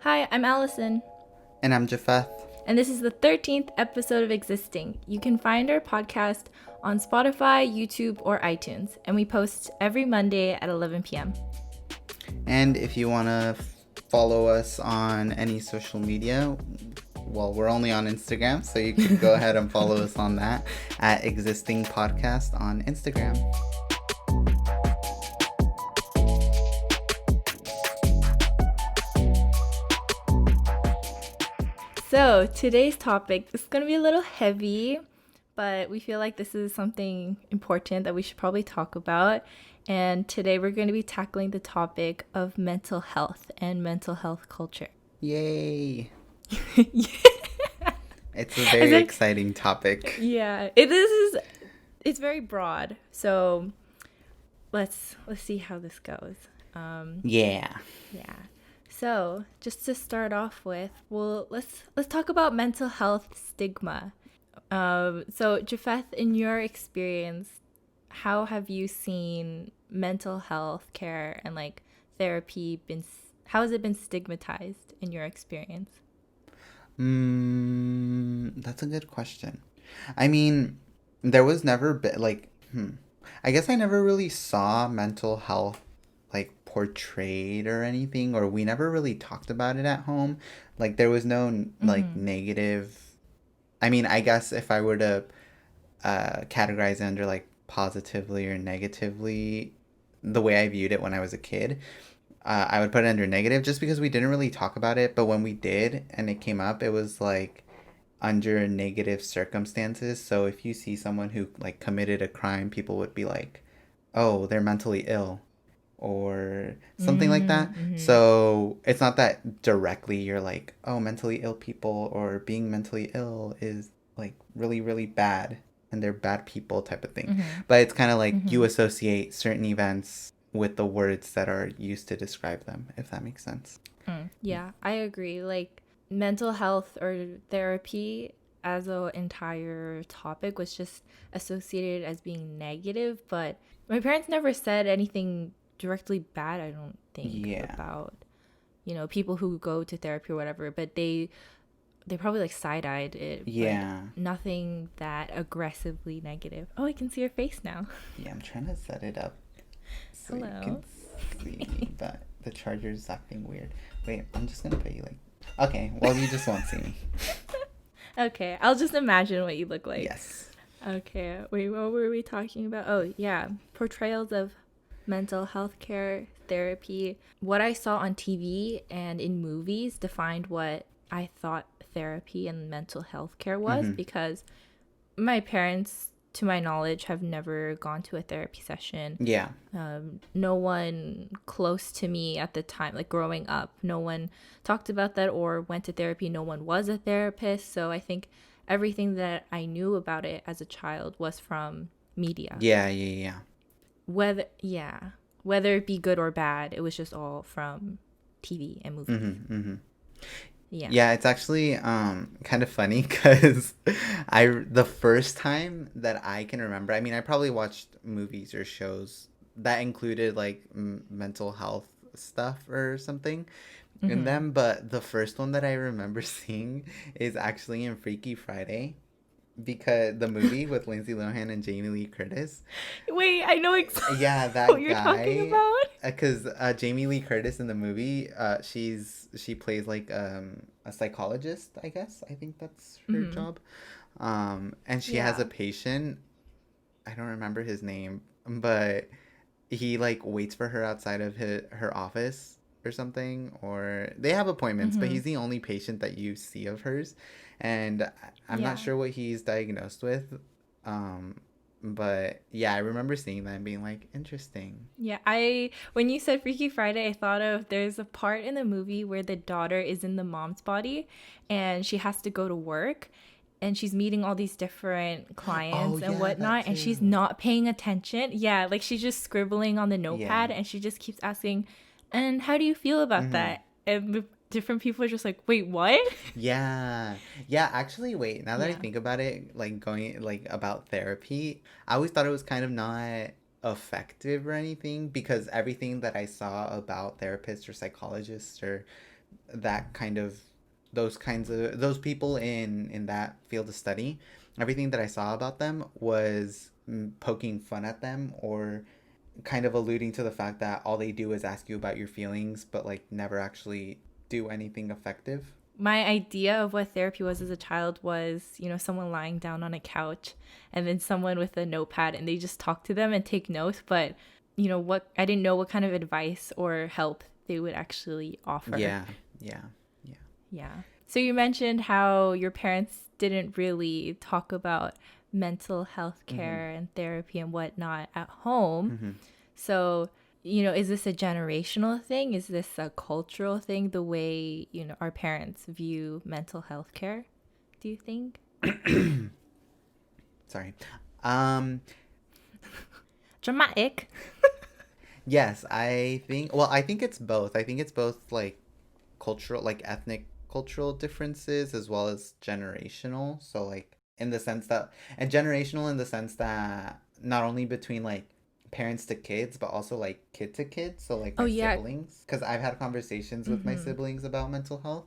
Hi, I'm Allison, And I'm Jafeth. and this is the 13th episode of Existing. You can find our podcast on Spotify, YouTube, or iTunes, and we post every Monday at 11 p.m. And if you want to follow us on any social media, well, we're only on Instagram, so you can go ahead and follow us on that at Existing Podcast on Instagram. So, today's topic is going to be a little heavy, but we feel like this is something important that we should probably talk about. And today we're going to be tackling the topic of mental health and mental health culture. Yay! Yeah. It's a very exciting topic. Yeah, it is. It's very broad. So let's see how this goes. Yeah. Yeah. So just to start off with, well, let's talk about mental health stigma. So Jafeth, in your experience, how have you seen mental health care and like therapy how has it been stigmatized in your experience? That's a good question. I mean, there was never I guess I never really saw mental health like portrayed or anything, or we never really talked about it at home. Like there was no like negative. I mean, I guess if I were to categorize it under like positively or negatively, the way I viewed it when I was a kid, I would put it under negative just because we didn't really talk about it. But when we did and it came up, it was like under negative circumstances. So if you see someone who like committed a crime, people would be like, oh, they're mentally ill or something like that. Mm-hmm. So it's not that directly you're like, oh, mentally ill people or being mentally ill is like really, really bad and they're bad people type of thing. Mm-hmm. But it's kind of like Mm-hmm. you associate certain events with the words that are used to describe them, if that makes sense. Yeah, I agree. Like mental health or therapy as an entire topic was just associated as being negative, but my parents never said anything directly bad, I don't think, Yeah. about, people who go to therapy or whatever, but they probably like side-eyed it, but Yeah. nothing that aggressively negative. Oh, I can see your face now. Yeah, I'm trying to set it up so you Hello. can see me, but the charger's acting weird. Wait, I'm just gonna put you like. Okay, well, you just won't see me. Okay, I'll just imagine what you look like. Yes. Okay, wait, what were we talking about? Oh, yeah, portrayals of mental health care, therapy. What I saw on TV and in movies defined what I thought therapy and mental health care was, Mm-hmm. because my parents, to my knowledge, have never gone to a therapy session. Yeah. No one close to me at the time, like growing up, no one talked about that or went to therapy. No one was a therapist. So I think everything that I knew about it as a child was from media. Yeah, yeah, yeah. Whether it be good or bad, it was just all from TV and movies. Mm-hmm, mm-hmm. Yeah. Yeah, it's actually kind of funny because the first time that I can remember, I mean, I probably watched movies or shows that included like mental health stuff or something in Mm-hmm. them, but the first one that I remember seeing is actually in Freaky Friday because the movie with Lindsay Lohan and Jamie Lee Curtis. Wait, I know exactly Yeah, what that you're talking guy. about. Because Jamie Lee Curtis in the movie, she plays like a psychologist. I guess I think that's her Mm-hmm. job. And she has a Yeah. patient. I don't remember his name, but he like waits for her outside of her office or something, or they have appointments, but Mm-hmm. he's the only patient that you see of hers, and I'm not Yeah. sure what he's diagnosed with. Um, but yeah, I remember seeing that and being like, interesting. Yeah, when you said Freaky Friday, I thought of there's a part in the movie where the daughter is in the mom's body and she has to go to work and she's meeting all these different Oh clients and yeah, that whatnot and she's too. not paying attention. Yeah, like she's just scribbling on the Yeah. notepad and she just keeps asking, "And how do you feel about Mm-hmm. that?" And the different people are just like, "Wait, what?" Yeah. Yeah, actually, wait, now that I Yeah. think about it, like going like about therapy, I always thought it was kind of not effective or anything because everything that I saw about therapists or psychologists or that kind of those people in that field of study, everything that I saw about them was poking fun at them or kind of alluding to the fact that all they do is ask you about your feelings, but like never actually do anything effective. My idea of what therapy was as a child was, someone lying down on a couch and then someone with a notepad and they just talk to them and take notes. But, what I didn't know what kind of advice or help they would actually offer. Yeah, yeah, yeah. Yeah. So you mentioned how your parents didn't really talk about mental health Mm-hmm. care and therapy and whatnot at home. Mm-hmm. So, is this a generational thing? Is this a cultural thing, the way, our parents view mental health care, do you think? Sorry. Um, Dramatic. yes, I think it's both. I think it's both like cultural, like ethnic cultural differences as well as generational. So like in the sense that, and generational in the sense that not only between like parents to kids, but also like kid to kid. So like Oh, my yeah. siblings, because I've had conversations with my Mm-hmm. siblings about mental health.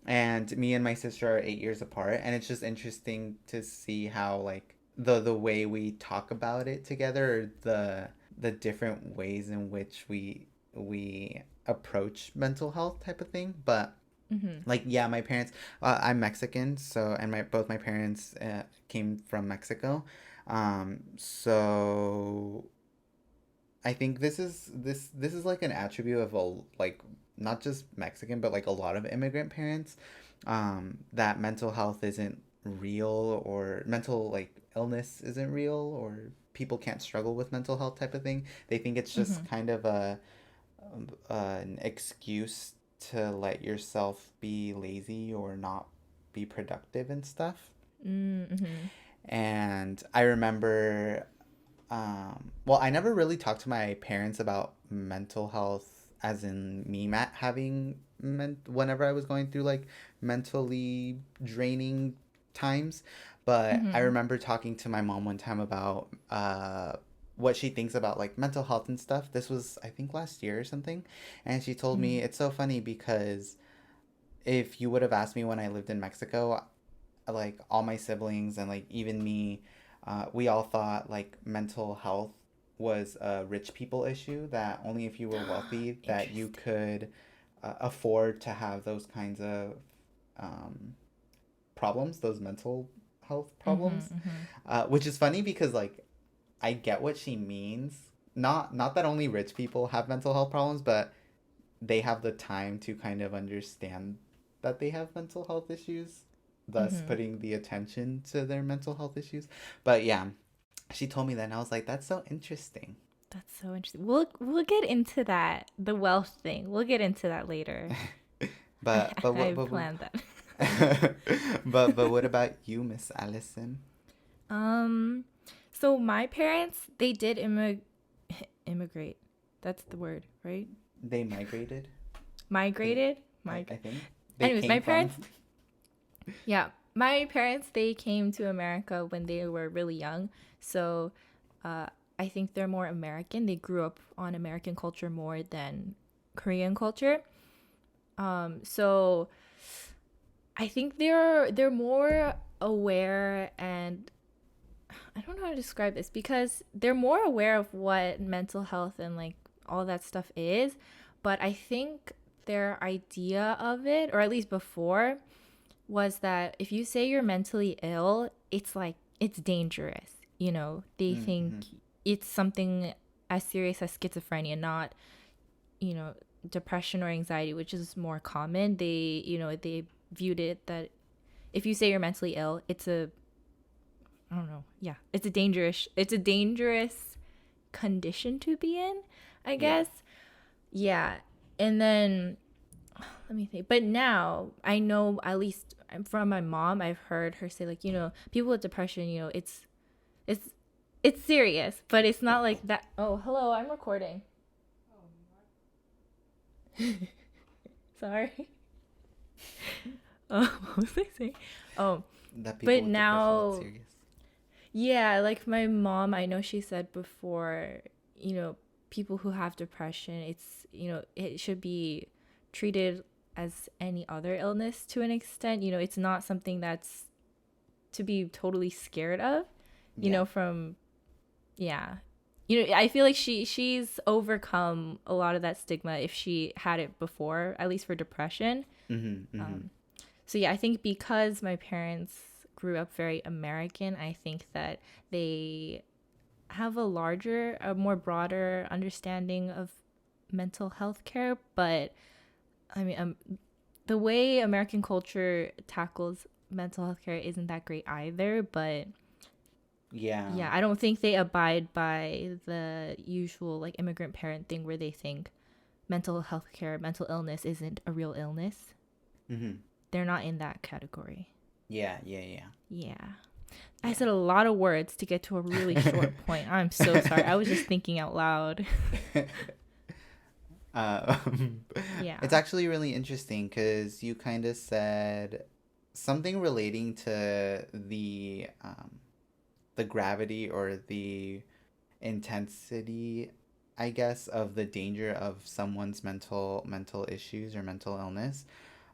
And me and my sister are 8 years apart, and it's just interesting to see how like the way we talk about it together, or the different ways in which we approach mental health type of thing. But Mm-hmm. like yeah, my parents, I'm Mexican, so and my both my parents came from Mexico, so I think this is like an attribute of a like not just Mexican but like a lot of immigrant parents, that mental health isn't real, or mental like illness isn't real, or people can't struggle with mental health type of thing. They think it's Mm-hmm. just kind of an excuse to let yourself be lazy or not be productive and stuff. Mm-hmm. And I remember well, I never really talked to my parents about mental health, as in me having whenever I was going through like mentally draining times. But I Mm-hmm. remember talking to my mom one time about what she thinks about like mental health and stuff. This was, I think, last year or something. And she told me it's so funny because if you would have asked me when I lived in Mexico, like all my siblings and like even me, we all thought like mental health was a rich people issue, that only if you were wealthy that you Interesting. could afford to have those kinds of um, problems, those mental health Mm-hmm. problems. Mm-hmm. Which is funny because like I get what she means. Not that only rich people have mental health problems, but they have the time to kind of understand that they have mental health issues, thus Mm-hmm. putting the attention to their mental health issues. But yeah, she told me that, and I was like, that's so interesting. That's so interesting. We'll get into that, the wealth thing. We'll get into that later. But what I planned that. but what about you, Miss Allison? Um, so my parents, they did immigrate. That's the word, right? They migrated. Is it? Migrated. I think they Anyways, came my from. parents, yeah, my parents, they came to America when they were really young. So, uh, I think they're more American. They grew up on American culture more than Korean culture. So I think they're more aware, and I don't know how to describe this, because they're more aware of what mental health and like all that stuff is, but I think their idea of it, or at least before, was that if you say you're mentally ill, it's like it's dangerous. They think Mm-hmm. it's something as serious as schizophrenia, not, you know, depression or anxiety, which is more common. They viewed it that if you say you're mentally ill, it's a I don't know. Yeah, it's a dangerous condition to be in, I Yeah. guess. Yeah. And then let me think. But now I know, at least from my mom, I've heard her say like, people with depression, it's it's serious, but it's not like that. Oh, hello, I'm recording. Sorry. Oh, what was I saying? Oh, That people but with depression, it's now, serious. yeah, like my mom, I know she said before, people who have depression, it should be treated as any other illness to an extent. It's not something that's to be totally scared of, Yeah. from, yeah. I feel like she's overcome a lot of that stigma if she had it before, at least for depression. Mm-hmm. Mm-hmm. So yeah, I think because my parents grew up very American, I think that they have a more broader understanding of mental health care. But I mean, the way American culture tackles mental health care isn't that great either. But Yeah. yeah, I don't think they abide by the usual like immigrant parent thing where they think mental health care, mental illness isn't a real illness. Mm-hmm. They're not in that category. Yeah. Yeah. Yeah. Yeah. I said a lot of words to get to a really short point. I'm so sorry. I was just thinking out loud. Um, Yeah. it's actually really interesting because you kind of said something relating to the gravity or the intensity, I guess, of the danger of someone's mental issues or mental illness.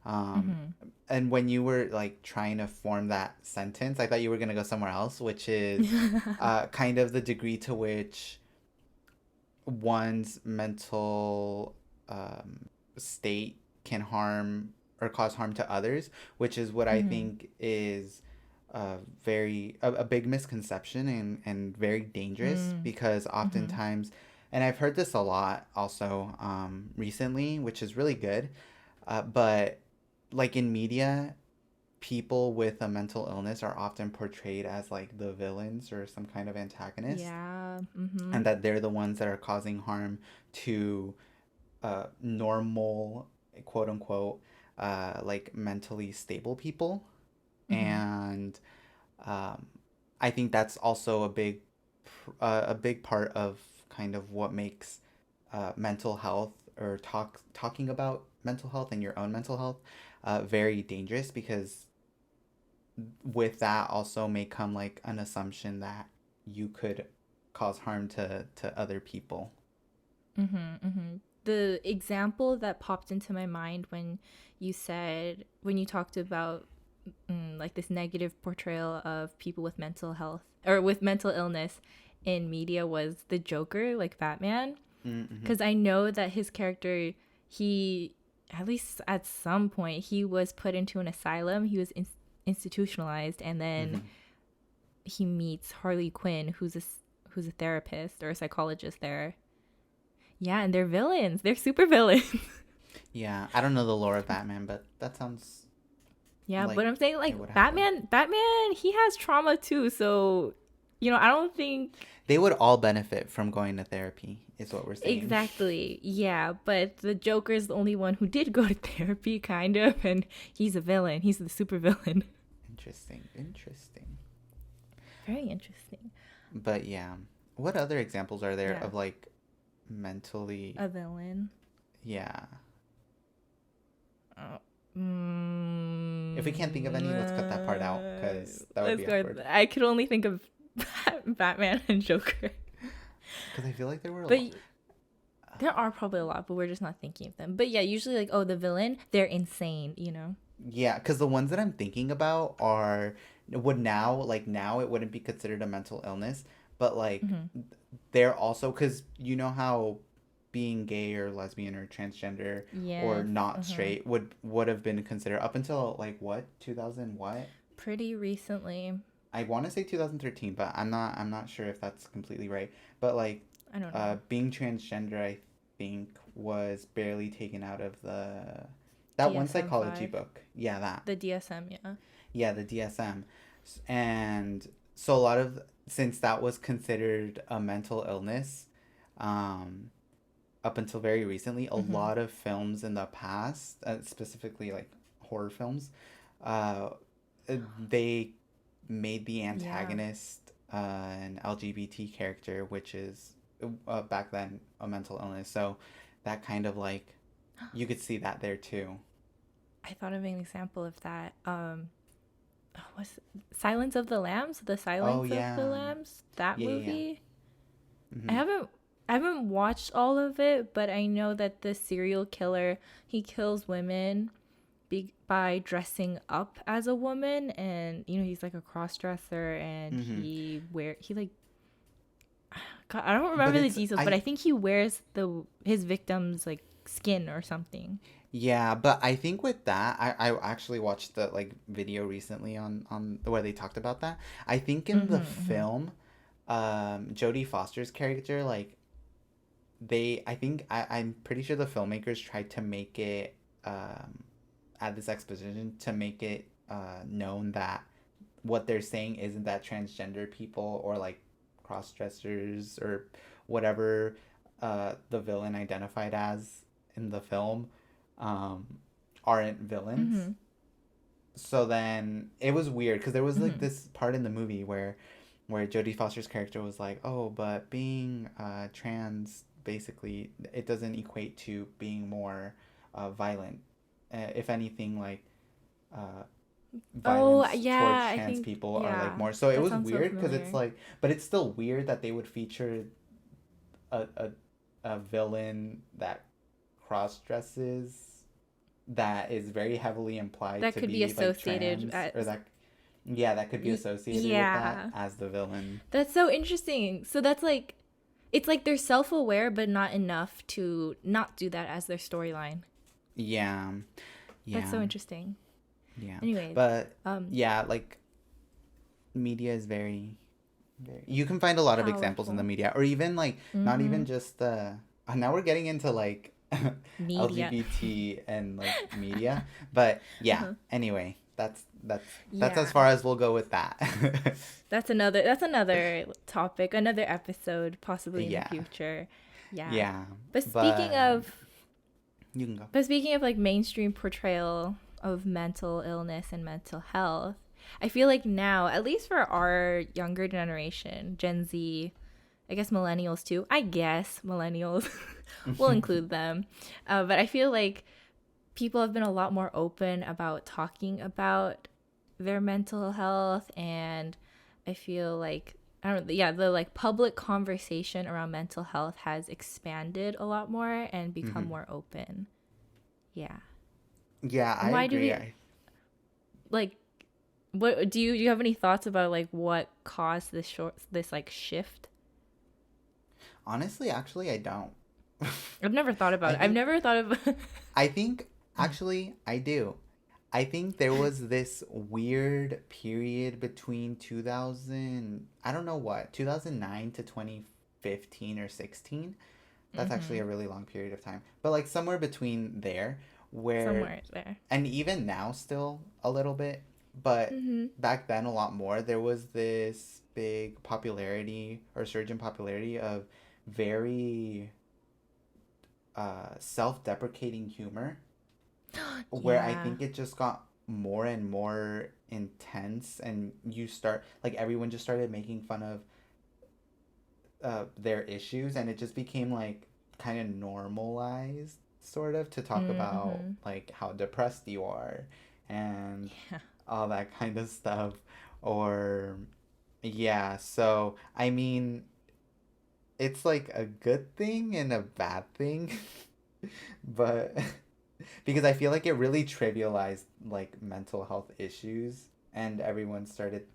Um, Mm-hmm. and when you were like trying to form that sentence, I thought you were gonna go somewhere else, which is kind of the degree to which one's mental state can harm or cause harm to others, which is what I Mm-hmm. think is a big misconception and very dangerous Mm. because Mm-hmm. oftentimes, and I've heard this a lot also recently, which is really good, but like in media, people with a mental illness are often portrayed as like the villains or some kind of antagonist, Yeah. Mm-hmm. and that they're the ones that are causing harm to normal, quote unquote, like mentally stable people. Mm-hmm. And um, I think that's also a big part of kind of what makes mental health or talking about mental health and your own mental health very dangerous because with that also may come like an assumption that you could cause harm to other people. Mm-hmm. Mm-hmm. The example that popped into my mind when you talked about like this negative portrayal of people with mental health or with mental illness in media was the Joker, like Batman. Mm-hmm. Because I know that his character, he, at least at some point, he was put into an asylum. He was institutionalized, and then Mm-hmm. he meets Harley Quinn, who's a therapist or a psychologist there. Yeah, and they're villains. They're super villains. Yeah, I don't know the lore of Batman, but that sounds Yeah, like but I'm saying it like would happen. Batman, he has trauma too. So, I don't think They would all benefit from going to therapy, is what we're saying. exactly. Yeah, but the Joker's the only one who did go to therapy, kind of, and he's a villain. He's the super villain. Interesting, interesting. Very interesting. But yeah, what other examples are there Yeah, of like mentally? a villain. Yeah. Oh. If we can't think of any, let's cut that part out because that would Let's be go. awkward. I could only think of Batman and Joker, Because I feel like there were a but lot. there are probably a lot, but we're just not thinking of them. But yeah, usually like, oh, the villain, they're insane. Yeah, because the ones that I'm thinking about are would now like now it wouldn't be considered a mental illness, but like Mm-hmm. they're also because you know how being gay or lesbian or transgender or Yes. not Uh-huh. straight would have been considered up until like what 2000 what Pretty recently. I want to say 2013, but I'm not sure if that's completely right. But like I don't know. being transgender, I think was barely taken out of the that one DSM psychology 5. book. Yeah, that. The DSM, yeah. Yeah, the DSM. And so a lot of since that was considered a mental illness, um, up until very recently, a Mm-hmm. lot of films in the past, specifically like horror films, uh, they made the Yeah. antagonist an LGBT character, which is back then a mental illness. So that kind of like you could see that there too. I thought of an example of that. What's Silence of the Lambs? The Oh Silence of the yeah, Lambs? That yeah, yeah, movie? yeah. I Mm-hmm. haven't. I haven't watched all of it, but I know that the serial killer, he kills women by dressing up as a woman, and he's like a cross-dresser, and Mm-hmm. he like, God, I don't But remember the details, but I think he wears his victim's like skin or something. yeah, but I think with that, I actually watched the like video recently on where they talked about that. I think in the film, Jodie Foster's character, like I'm pretty sure the filmmakers tried to make it add this exposition to make it known that what they're saying isn't that transgender people or like cross dressers or whatever the villain identified as in the film um, aren't villains. Mm-hmm. So then it was weird because there was like this part in the movie where Jodie Foster's character was like, "Oh, but being trans basically it doesn't equate to being more violent. If anything, like uh, Oh, violence towards yeah, I trans think, people are like yeah, more." So it that was sounds so weird because it's familiar. like, but it's still weird that they would feature a a, a villain that cross dresses that is very heavily implied That to could be be like associated trans or as, that yeah, that could be associated with that yeah. as the villain. That's so interesting. So that's like, it's like they're self-aware, but not enough to not do that as their storyline. Yeah. That's Yeah. so interesting. Yeah. Anyways, But um, yeah, like media is very you can find a lot of examples in the powerful. media or even like not Mm-hmm. even just the now we're getting into like Media. LGBT and like media. But yeah, Uh-huh. anyway, that's as Yeah. far as we'll go with that. That's another topic, another episode, possibly in the Yeah. future. Yeah. Yeah. But speaking But of you can go. but speaking of like mainstream portrayal of mental illness and mental health, I feel like now, at least for our younger generation, Gen Z, I guess millennials too. I guess millennials, we'll include them. But I feel like people have been a lot more open about talking about their mental health, and I feel like, I don't, yeah, the like public conversation around mental health has expanded a lot more and become Hmm. more open. Yeah. Yeah, I Why do agree. we like, what do you have any thoughts about like what caused this like shift? Honestly, actually, I don't. I've never thought I about it. I've think never thought of I think actually I do. I think there was this weird period between 2000, I don't know what, 2009 to 2015 or 16. That's actually hmm a really long period of time. But like somewhere between there where somewhere there. and even now still a little bit, but hmm back then a lot more. There was this big popularity or surge in popularity of very self-deprecating humor where I Yeah. think it just got more and more intense and you start like everyone just started making fun of their issues and it just became like kind of normalized sort of to talk about Mm-hmm. like how depressed you are and Yeah. all that kind of stuff or yeah, so I mean it's like a good thing and a bad thing but because I feel like it really trivialized like mental health issues and everyone started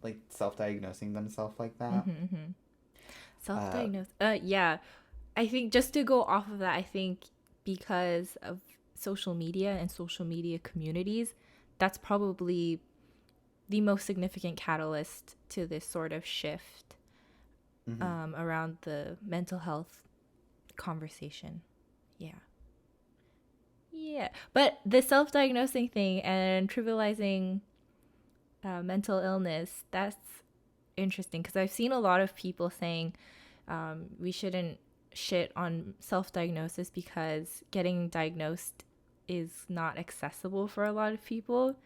like self-diagnosing themselves like that. Mm-hmm. Uh, Self-diagnosed. Yeah. I think just to go off of that, I think because of social media and social media communities, that's probably the most significant catalyst to this sort of shift mhm. around the mental health conversation. Yeah. Yeah. But the self diagnosing thing and trivializing mental illness, that's interesting because I've seen a lot of people saying we shouldn't shit on self diagnosis because getting diagnosed is not accessible for a lot of people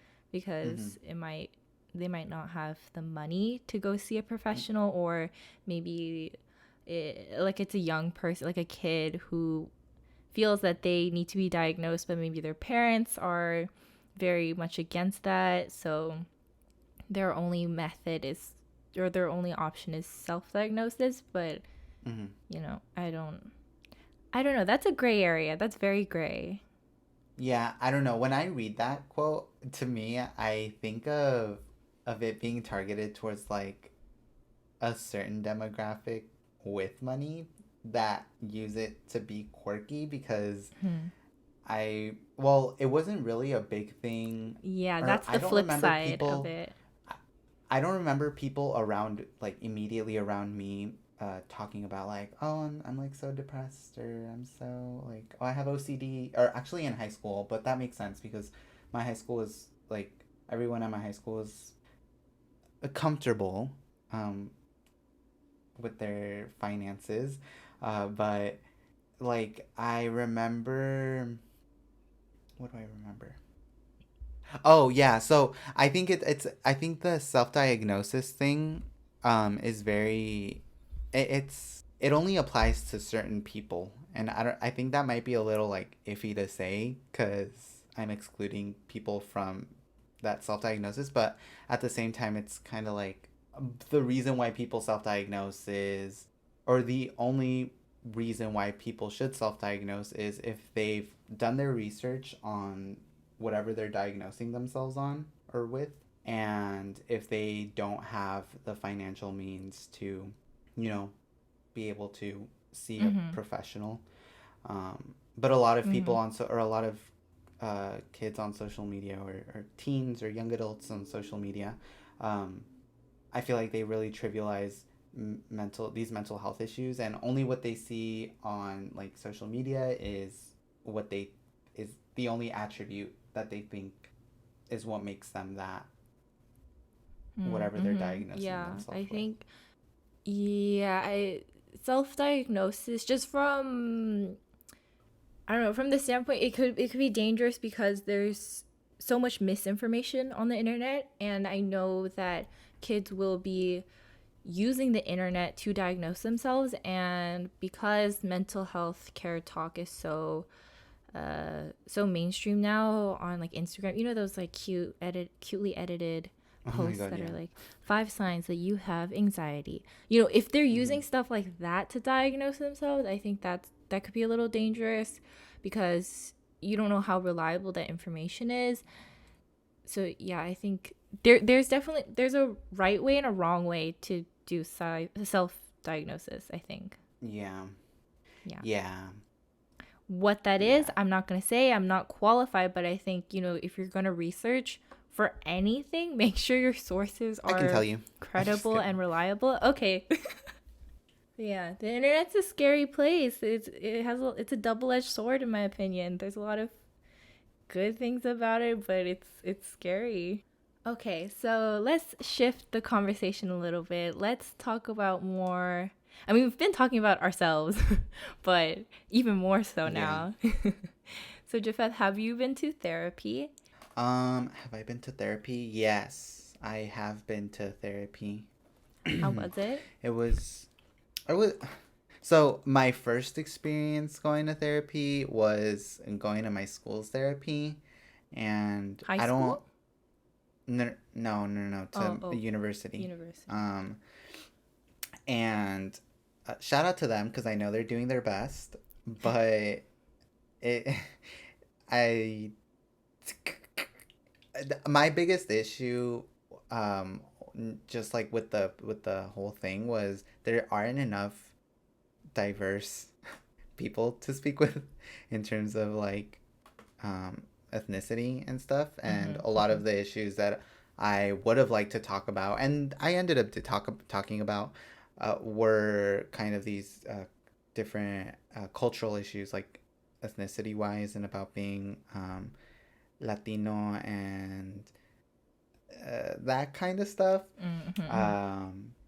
Mhm. because they might not have the money to go see a professional, or maybe like it's a young person, like a kid who feels that they need to be diagnosed, but maybe their parents are very much against that, so their only method is, or their only option is self-diagnosis. But Mm-hmm. I don't know. That's a gray area. That's very gray. Yeah, I don't know. When I read that quote, to me, I think of it being targeted towards like a certain demographic with money that use it to be quirky because Hmm. well, it wasn't really a big thing, Yeah, or that's the flip side of it. I I don't remember people around, like immediately around me, talking about like, oh, I'm like so depressed, or I'm so like, oh, I have OCD, or actually in high school, but that makes sense because my high school was like, everyone at my high school was comfortable, um, with their finances, but like I remember, what do I remember? Oh yeah, so I think I think the self-diagnosis thing is very it only applies to certain people, and I think that might be a little like iffy to say cuz I'm excluding people from that self-diagnosis, but at the same time it's kind of like the reason why people self-diagnose is, or the only reason why people should self-diagnose is if they've done their research on whatever they're diagnosing themselves on or with, and if they don't have the financial means to, you know, be able to see a Mm-hmm. professional. But a lot of people Mm-hmm. or a lot of kids on social media, or teens or young adults on social media, um, I feel like they really trivialize mental health issues, and only what they see on like social media is what they is the only attribute that they think is what makes them that, whatever they're Mm-hmm. diagnosing Yeah, themselves I with. think. Yeah, I self-diagnosis just from I don't know, from the standpoint it could be dangerous because there's so much misinformation on the internet, and I know that kids will be using the internet to diagnose themselves, and because mental health care talk is so mainstream now on like Instagram. You know those like cutely edited Oh my posts god, that are yeah. like 5 signs that you have anxiety. You know, if they're Mm-hmm. using stuff like that to diagnose themselves, I think that could be a little dangerous because you don't know how reliable that information is. So yeah, I think there's a right way and a wrong way to do self diagnosis, I think. Yeah, Yeah. yeah, What that is, yeah. I'm not going to say. I'm not qualified, but I think, if you're going to research for anything, make sure your sources I can tell are you. I'm just credible kidding. and reliable. Okay. Yeah, the internet's a scary place. It's a double-edged sword in my opinion. There's a lot of good things about it, but it's scary. Okay, so let's shift the conversation a little bit. Let's talk about more. I mean, we've been talking about ourselves, but even more so Yeah. now. So, Jafeth, have you been to therapy? Have I been to therapy? Yes, I have been to therapy. How was it? It was, I was, so my first experience going to therapy was going to my school's therapy, and High I don't, school? no, Oh, to oh, university. university. Um, and shout out to them because I know they're doing their best, but it, I, my biggest issue, um, just like with the whole thing, was there aren't enough diverse people to speak with in terms of like, um, ethnicity and stuff, and Mm-hmm, a lot mm-hmm. of the issues that I would have liked to talk about, and I ended up talking about, were kind of these different cultural issues, like ethnicity wise, and about being, Latino, and that kind of stuff. Mm-hmm.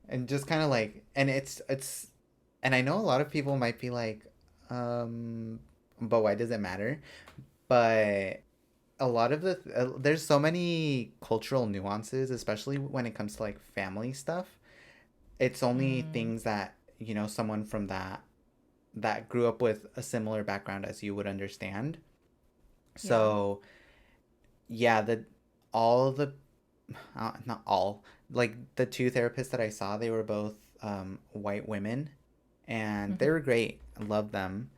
And just kind of like, and and I know a lot of people might be like, but why does it matter? But a lot of there's so many cultural nuances, especially when it comes to like family stuff. It's only Mm, things that, someone from that grew up with a similar background as you would understand. yeah. So yeah, all the not all, like the two therapists that I saw, they were both white women, and they were great. I love them.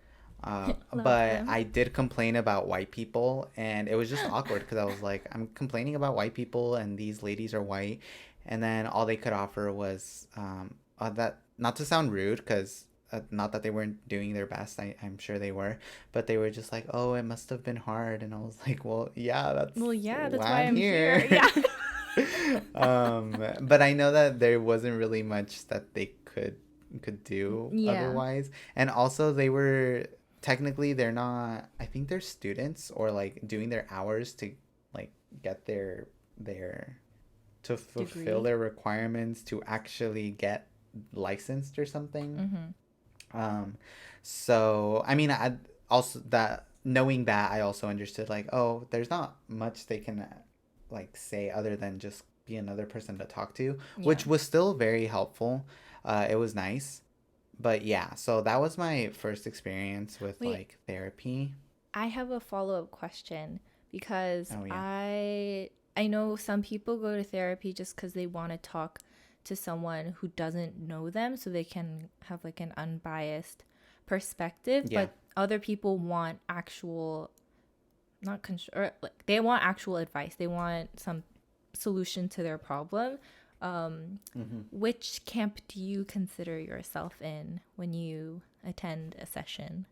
Love But them. I did complain about white people, and it was just awkward because I was like, I'm complaining about white people, and these ladies are white, and then all they could offer was that. Not to sound rude, because not that they weren't doing their best, I'm sure they were, but they were just like, oh, it must have been hard, and I was like, well, yeah, that's Well, yeah, that's why why I'm I'm here. here. Yeah. But I know that there wasn't really much that they could do Yeah. otherwise. And also they were technically they're not, I think they're students or like doing their hours to like get their to fulfill Degree. their requirements to actually get licensed or something. Mm-hmm. Um so I mean I also that knowing that I also understood like, oh, there's not much they can like say other than just be another person to talk to, Yeah. which was still very helpful. It was nice. But yeah, so that was my first experience with Wait, like therapy. I have a follow-up question because Oh yeah. I know some people go to therapy just because they want to talk to someone who doesn't know them so they can have like an unbiased perspective, Yeah. but other people want actual not or like they want actual advice. They want some solution to their problem. Um, Hmm. which camp do you consider yourself in when you attend a session?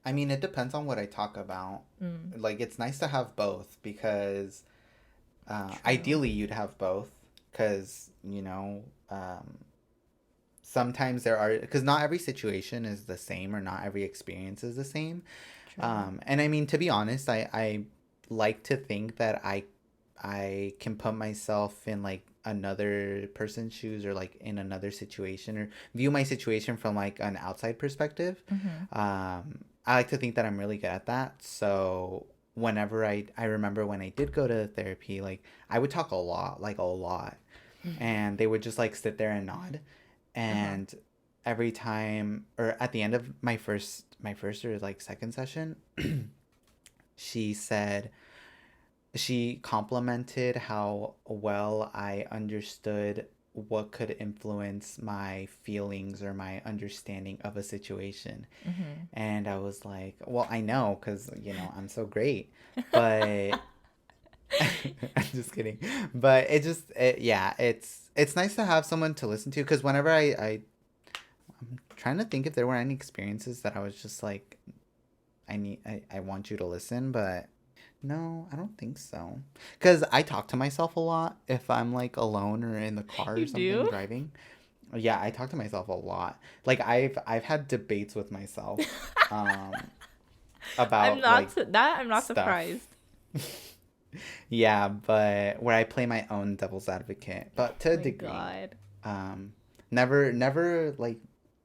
I mean, it depends on what I talk about. Mm, Like, it's nice to have both because true. ideally you'd have both because, sometimes there are, because not every situation is the same or not every experience is the same. True. And I mean, to be honest, I like to think that I can put myself in like another person's shoes or like in another situation or view my situation from like an outside perspective. Mm-hmm. I like to think that I'm really good at that. So whenever I remember when I did go to therapy, like I would talk a lot, like a lot, and they would just like sit there and nod. Uh-huh. And every time or at the end of my first or like second session, she said she complimented how well I understood what could influence my feelings or my understanding of a situation. Mm-hmm. And I was like, well, I know because, I'm so great. But I'm just kidding. But yeah, it's nice to have someone to listen to because whenever I'm trying to think if there were any experiences that I was just like, I want you to listen, but no, I don't think so. Because I talk to myself a lot if I'm like alone or in the car or You something do? driving. Yeah, I talk to myself a lot. Like I've had debates with myself um I'm about not like that I'm not stuff. surprised. Yeah, but where I play my own devil's advocate, but to a My degree. God. Um never like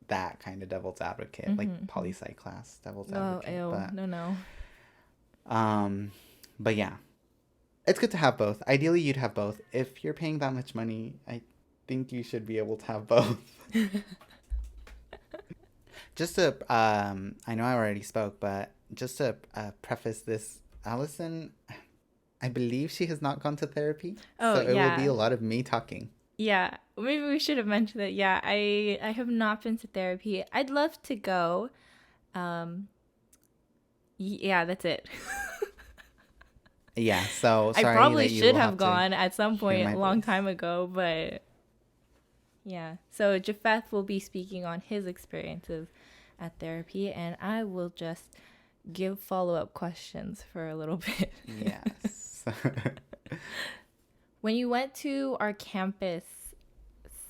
that kind of devil's advocate, like Mm-hmm. poli sci class devil's Oh, advocate. ew. But No, no. um but yeah, it's good to have both. Ideally, you'd have both. If you're paying that much money, I think you should be able to have both. Just to, I know I already spoke, but just to preface this, Allison, I believe she has not gone to therapy, Oh, so it will be yeah. a lot of me talking. Yeah. Maybe we should have mentioned that. Yeah, I have not been to therapy. I'd love to go. Um yeah, that's it. Yeah, so I sorry probably that you should will have have to gone at some hear point my a long voice. time ago, but yeah. So Japheth will be speaking on his experiences at therapy, and I will just give follow-up questions for a little bit. Yes. When you went to our campus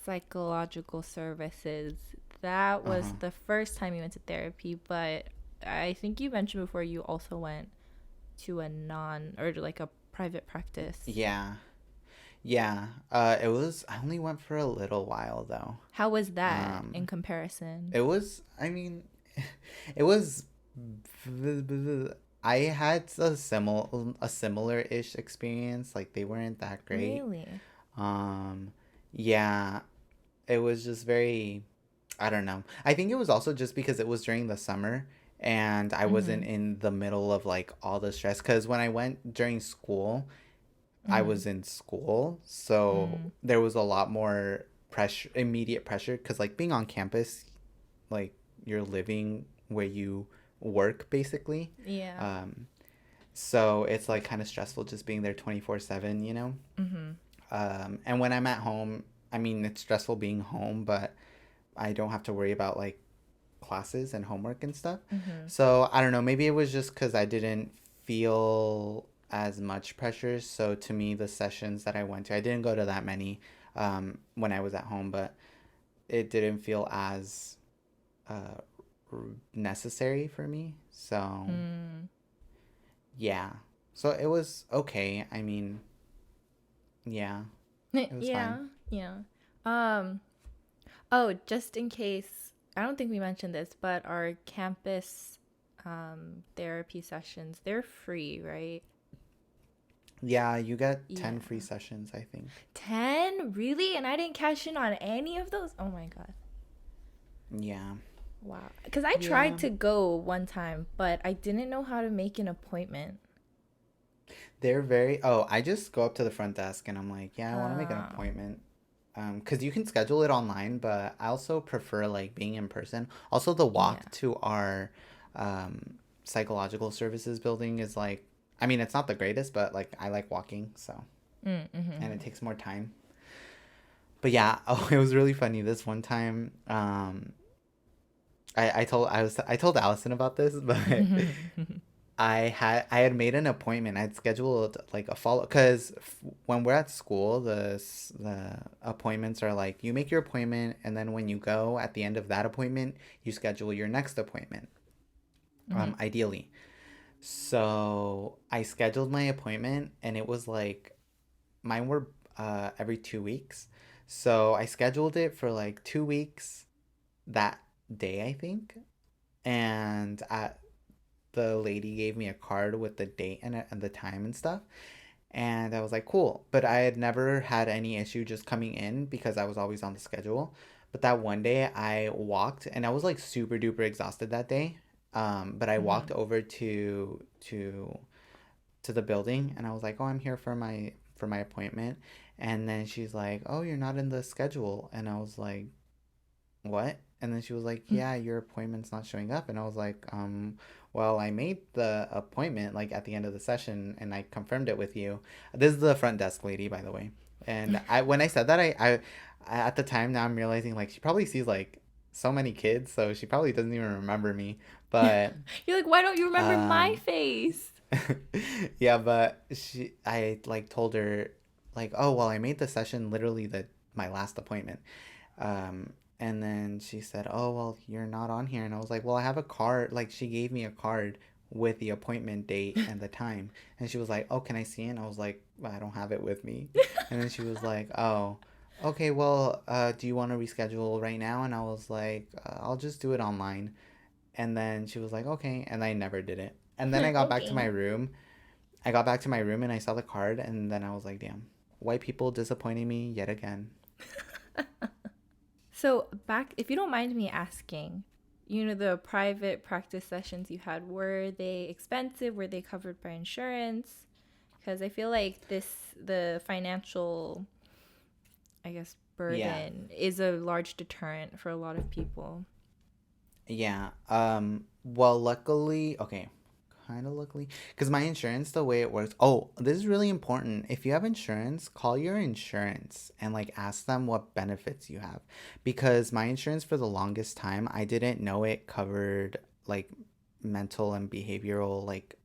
psychological services, that was Uh-huh. the first time you went to therapy, but I think you mentioned before you also went to a non or like a private practice. Yeah. Yeah. I only went for a little while though. How was that in Um, comparison? It was, I mean, it was. I had a similar-ish experience. Like they weren't that great. Really? Um, yeah, it was just very. I don't know. I think it was also just because it was during the summer and I wasn't Mm-hmm. in the middle of like all the stress. Because when I went during school, I Mm-hmm. was in school, so Mm. there was a lot more pressure, immediate pressure. Because like being on campus, like you're living where you work basically. Yeah. Um, so it's like kind of stressful just being there 24/7, you know? Mhm. And when I'm at home, I mean, it's stressful being home, but I don't have to worry about like classes and homework and stuff. Mhm. So I don't know, maybe it was just because I didn't feel as much pressure. So to me, the sessions that I went to, I didn't go to that many when I was at home, but it didn't feel as uh, necessary for me. So Mm. yeah. So it was okay. I mean, yeah, it was fine. Yeah. Yeah. Um oh, just in case, I don't think we mentioned this, but our campus therapy sessions, they're free, right? Yeah, you get 10 free Yeah. sessions, I think. 10? Really? And I didn't cash in on any of those? Oh my God. Yeah. Wow. Because I tried Yeah. to go one time, but I didn't know how to make an appointment. They're very, oh, I just go up to the front desk and I'm like, yeah, I want to make an Oh. appointment. Because you can schedule it online, but I also prefer like being in person. Also, the Yeah. walk to our psychological services building is like, I mean, it's not the greatest, but like I like walking, so, and it Mm-hmm. takes more time. But yeah, oh, it was really funny. This one time, I told Allison about this, but I had made an appointment. I'd scheduled like a follow because when we're at school, the appointments are like you make your appointment, and then when you go at the end of that appointment, you schedule your next appointment. Mm-hmm. Ideally. So I scheduled my appointment, and it was like mine were every 2 weeks. So I scheduled it for like 2 weeks that day, I think, and the lady gave me a card with the date and the time and stuff. And I was like, cool. But I had never had any issue just coming in because I was always on the schedule. But that one day I walked and I was like super duper exhausted that day. But I Mm-hmm. walked over to the building and I was like, oh, I'm here for my appointment. And then she's like, oh, you're not in the schedule. And I was like, what? And then she was like, yeah, your appointment's not showing up. And I was like, well, I made the appointment like at the end of the session and I confirmed it with you. This is the front desk lady, by the way. And when I said that, I at the time now I'm realizing like she probably sees like so many kids, so she probably doesn't even remember me. But You're like, why don't you remember my um face? yeah, but I like told her like, oh, well, I made the session literally my last appointment. And then she said, "Oh, well, you're not on here." And I was like, "Well, I have a card." Like she gave me a card with the appointment date and the time. And she was like, "Oh, can I see it?" And I was like, well, "I don't have it with me." And then she was like, "Oh, okay, well, do you want to reschedule right now?" And I was like, "I'll just do it online." And then she was like, "Okay." And I never did it. And then I got back to my Okay. room. I got back to my room and I saw the card and then I was like, "Damn, white people disappointing me yet again." So, back, if you don't mind me asking, the private practice sessions you had, were they expensive? Were they covered by insurance? Because I feel like the financial, I guess, Yeah. burden is a large deterrent for a lot of people. Yeah. Well, luckily, okay, kind of luckily, because my insurance, the way it works. Oh, this is really important. If you have insurance, call your insurance and like ask them what benefits you have, because my insurance for the longest time, I didn't know it covered like mental and behavioral like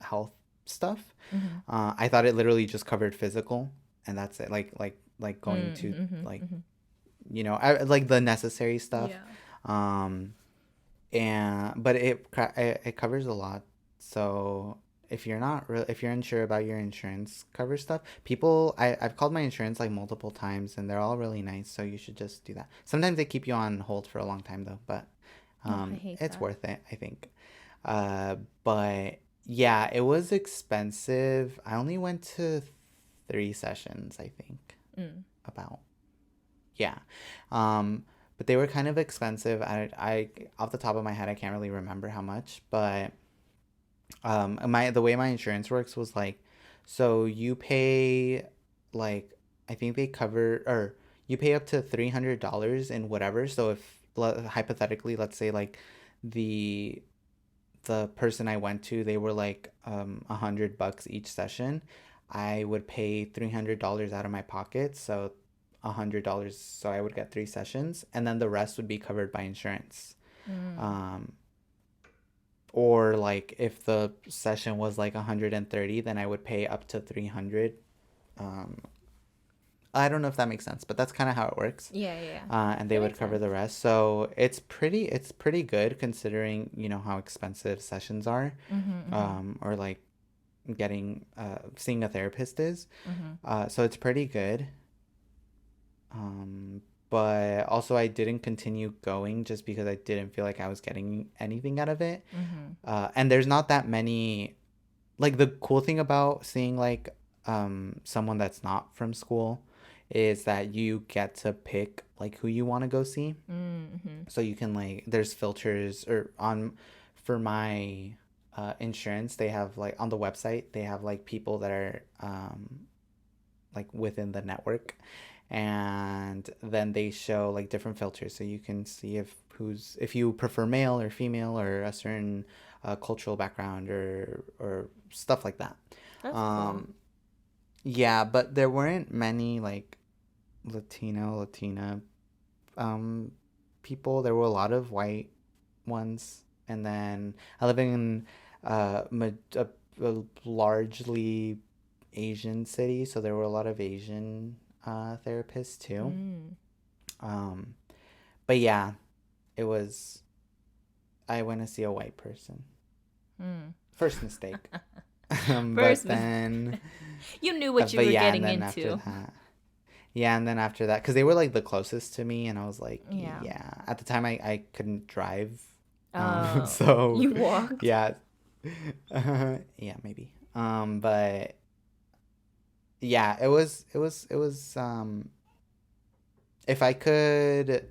health stuff. Mm-hmm. I thought it literally just covered physical, and that's it. Like going to Mm-hmm. like Mm-hmm. like the necessary stuff. Yeah. Um and but it covers a lot. So if you're unsure about your insurance cover stuff, I've called my insurance like multiple times and they're all really nice, so you should just do that. Sometimes they keep you on hold for a long time though, but Oh, I hate it's that. worth it, I think. But yeah, it was expensive. I only went to 3 sessions, I think. Mm. About, yeah. Um, but they were kind of expensive. I off the top of my head, I can't really remember how much, but the way my insurance works was like, so you pay like I think they cover or you pay up to $300 in whatever. So hypothetically, let's say like the the person I went to, they were like $100 each session. I would pay $300 out of my pocket, so $100. So I would get 3 sessions, and then the rest would be covered by insurance. Mm. Um, or like if the session was like 130, then I would pay up to 300. Um, I don't know if that makes sense, but that's kind of how it works. Yeah, yeah, yeah. And they That would makes cover sense. the rest. So it's pretty good considering how expensive sessions are, Mm-hmm, or like getting seeing a therapist is. mm-hmm, So it's pretty good. Um, but also I didn't continue going just because I didn't feel like I was getting anything out of it. mm-hmm, And there's not that many. Like the cool thing about seeing like someone that's not from school is that you get to pick like who you want to go see. mm-hmm. So you can like there's filters or on for my insurance they have like on the website they have like people that are like within the network, and then they show like different filters so you can see if you prefer male or female or a certain cultural background or stuff like that. That's cool. um yeah, but there weren't many like Latina um people. There were a lot of white ones, and then I live in a largely Asian city, so there were a lot of Asian therapists too. Mm. Um, but yeah, it was. I went to see a white person. Mm. First mistake. First, But then, you knew what you but were yeah, and getting then after into. that, yeah, and then after that, because they were like the closest to me, and I was like, Yeah. yeah. At the time, I couldn't drive, Oh, so you walked. yeah, yeah, maybe. But yeah, it was. If I could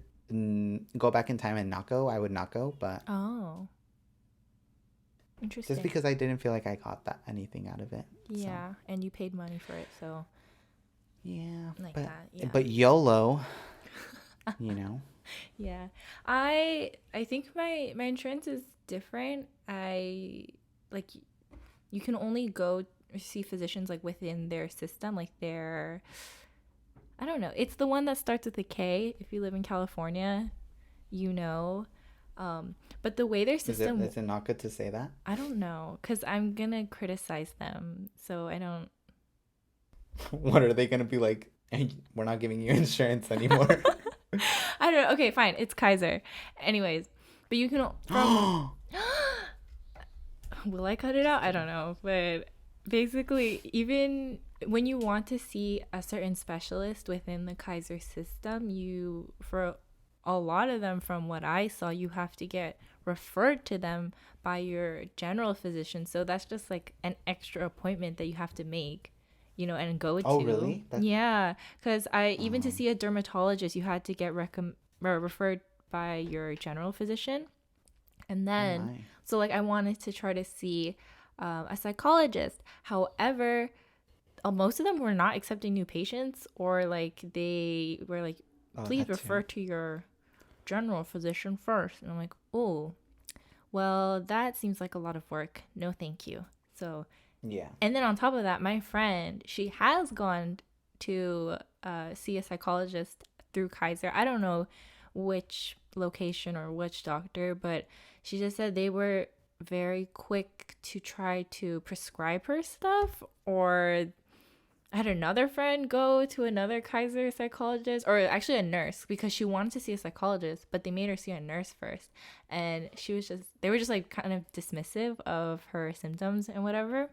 go back in time and not go, I would not go, but Oh, just interesting. because I didn't feel like I got that anything out of it, so Yeah, and you paid money for it, so yeah, like but that. Yeah. YOLO, you know. Yeah. I think my insurance is different. I like you can only go see physicians like within their system, like their I don't know. It's the one that starts with a K. If you live in California, you know. But the way their Is it system, is it not good to say that? I don't know, because I'm gonna criticize them. So I don't. What are they gonna be like? "Hey, we're not giving you insurance anymore." I don't know. Okay, fine. It's Kaiser. Anyways, but you can from. Will I cut it out? I don't know. But basically, even when you want to see a certain specialist within the Kaiser system, you, for a lot of them, from what I saw, you have to get referred to them by your general physician. So that's just like an extra appointment that you have to make, and go Oh, to. really? That Yeah. Because even to um see a dermatologist, you had to get referred by your general physician. And oh then, my. so like I wanted to try to see a psychologist. However, most of them were not accepting new patients, or like they were like, Oh, please that refer too. to your general physician first. And I'm like, oh, well, that seems like a lot of work. No, thank you. So, Yeah. and then on top of that, my friend, she has gone to see a psychologist through Kaiser. I don't know which location or which doctor, but she just said they were very quick to try to prescribe her stuff. Or I had another friend go to another Kaiser psychologist, or actually a nurse, because she wanted to see a psychologist, but they made her see a nurse first. And they were just like kind of dismissive of her symptoms and whatever.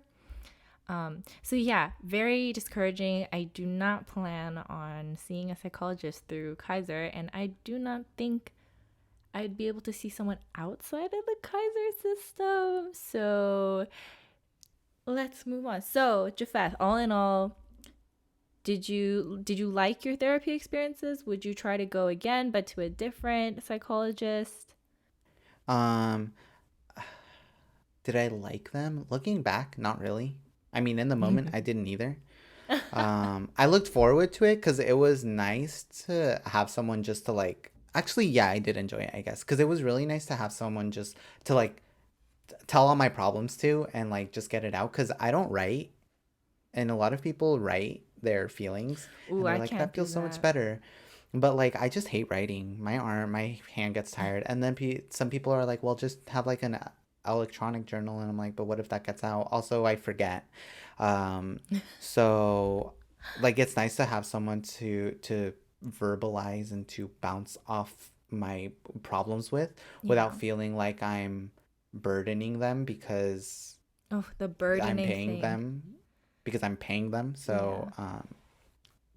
So yeah, very discouraging. I do not plan on seeing a psychologist through Kaiser, and I do not think I'd be able to see someone outside of the Kaiser system. So let's move on. So Jafeth, all in all, did you like your therapy experiences? Would you try to go again, but to a different psychologist? Um, did I like them? Looking back, not really. I mean, in the moment, I didn't either. I looked forward to it because it was nice to have someone just to like Actually, yeah, I did enjoy it, I guess, because it was really nice to have someone just to like tell all my problems to and like just get it out. Because I don't write, and a lot of people write their feelings, Ooh, and they're I like, can't that do feels so much that. better. But like, I just hate writing. My hand gets tired, and then some people are like, well, just have like an electronic journal, and I'm like, but what if that gets out? Also, I forget. Um, so like, it's nice to have someone to verbalize and to bounce off my problems with without Yeah. feeling like I'm burdening them because Oh, the I'm burdening paying thing. them because I'm paying them. Yeah. So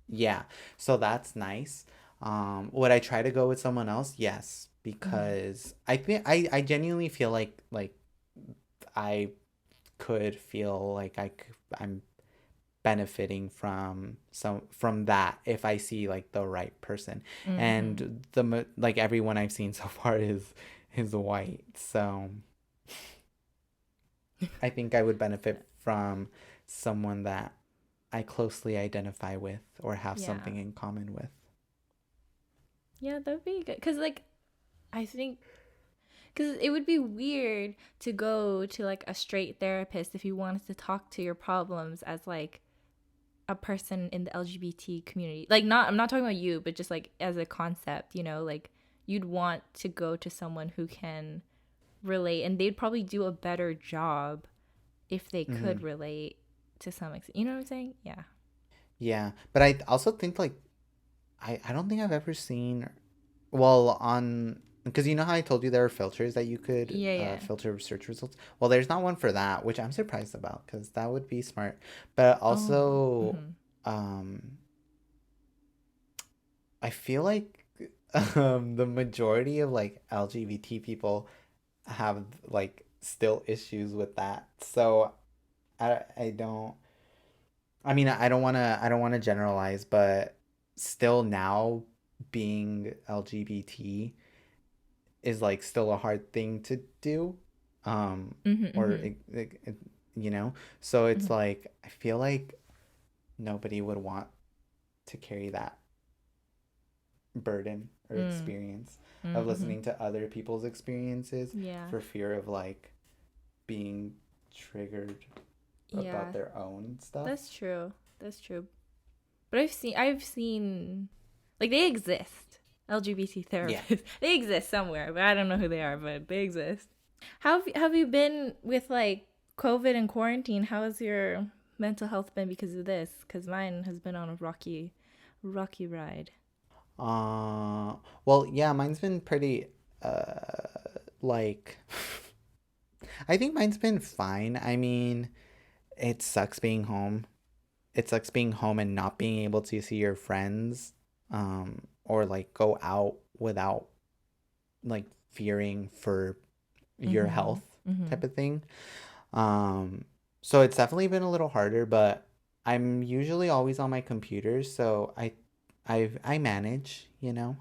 yeah, so that's nice. Would I try to go with someone else? Yes, Mm-hmm. because I genuinely feel like I could feel like I'm benefiting from that if I see like the right person. Mm-hmm. And like everyone I've seen so far is white. So I think I would benefit from someone that I closely identify with or have Yeah. something in common with. Yeah, that'd be good. Cause like I think, cause it would be weird to go to like a straight therapist if you wanted to talk to your problems as like a person in the LGBT community. Like not, I'm not talking about you, but just like as a concept, you know, like you'd want to go to someone who can relate, and they'd probably do a better job if they Mm-hmm. could relate to some extent. You know what I'm saying? Yeah. Yeah, but I also think like I don't think I've ever seen well on because you know how I told you there are filters that you could Yeah, yeah. filter search results. Well, there's not one for that, which I'm surprised about because that would be smart. But Oh. also, Mm-hmm. um, I feel like the majority of like LGBT people have like still issues with that. So I don't. I mean, I don't want to generalize, but still now being LGBT is like still a hard thing to do. Mm-hmm. Or Mm-hmm. you know, so it's Mm-hmm. like I feel like nobody would want to carry that burden or Mm. experience of Mm-hmm. listening to other people's experiences Yeah. for fear of like being triggered about Yeah. their own stuff. That's true. That's true. But I've seen like they exist. LGBT Yeah. therapists. They exist somewhere, but I don't know who they are, but they exist. Have you been with like COVID and quarantine? How has your mental health been because of this? Because mine has been on a rocky ride. Uh, well, yeah, mine's been pretty, like, I think mine's been fine. I mean, it sucks being home. It sucks being home and not being able to see your friends, or like go out without like fearing for your Mm-hmm. health Mm-hmm. type of thing. Um, so it's definitely been a little harder, but I'm usually always on my computer, so I manage, you know.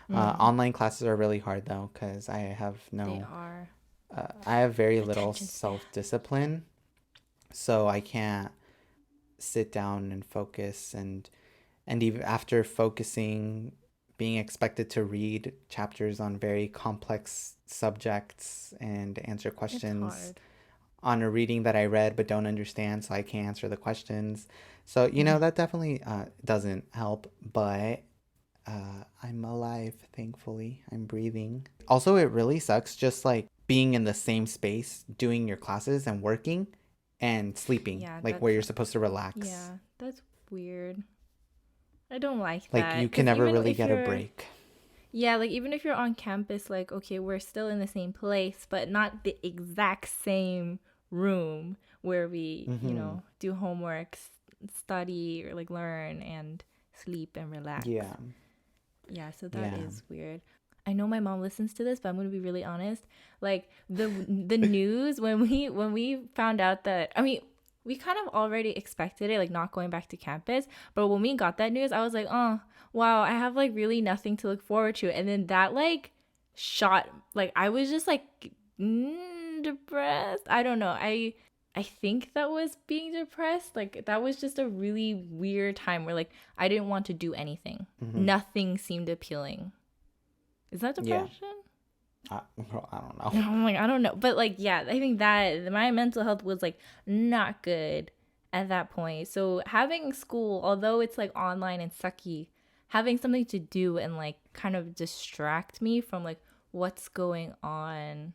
Mm. Online classes are really hard though, because They are I have very little attention span. self-discipline, so I can't sit down and focus and even after focusing, being expected to read chapters on very complex subjects and answer It's questions hard. on a reading that I read but don't understand, so I can't answer the questions. So, you know, Mm-hmm. that definitely doesn't help, but I'm alive, thankfully. I'm breathing. Also, it really sucks just like being in the same space, doing your classes and working and sleeping, Yeah, like that where you're supposed sucks. to relax. Yeah, that's weird. I don't like Like, that you can because never even really if get a you're break. yeah, like even if you're on campus, like okay, we're still in the same place, but not the exact same room where we, Mm-hmm. do homework, study, or like learn and sleep and relax. Yeah. Yeah, so that Yeah. is weird. I know my mom listens to this, but I'm gonna be really honest. Like the news when we found out that we kind of already expected it, like not going back to campus. But when we got that news, I was like, oh wow, I have like really nothing to look forward to. And then that like shot like I was just like depressed. I don't know. I think that was being depressed. Like that was just a really weird time where like I didn't want to do anything. Mm-hmm. Nothing seemed appealing. Is that Yeah. depression? Girl, I don't know. I'm like, I don't know. But like, yeah, I think that my mental health was like not good at that point. So having school, although it's like online and sucky, having something to do and like kind of distract me from like what's going on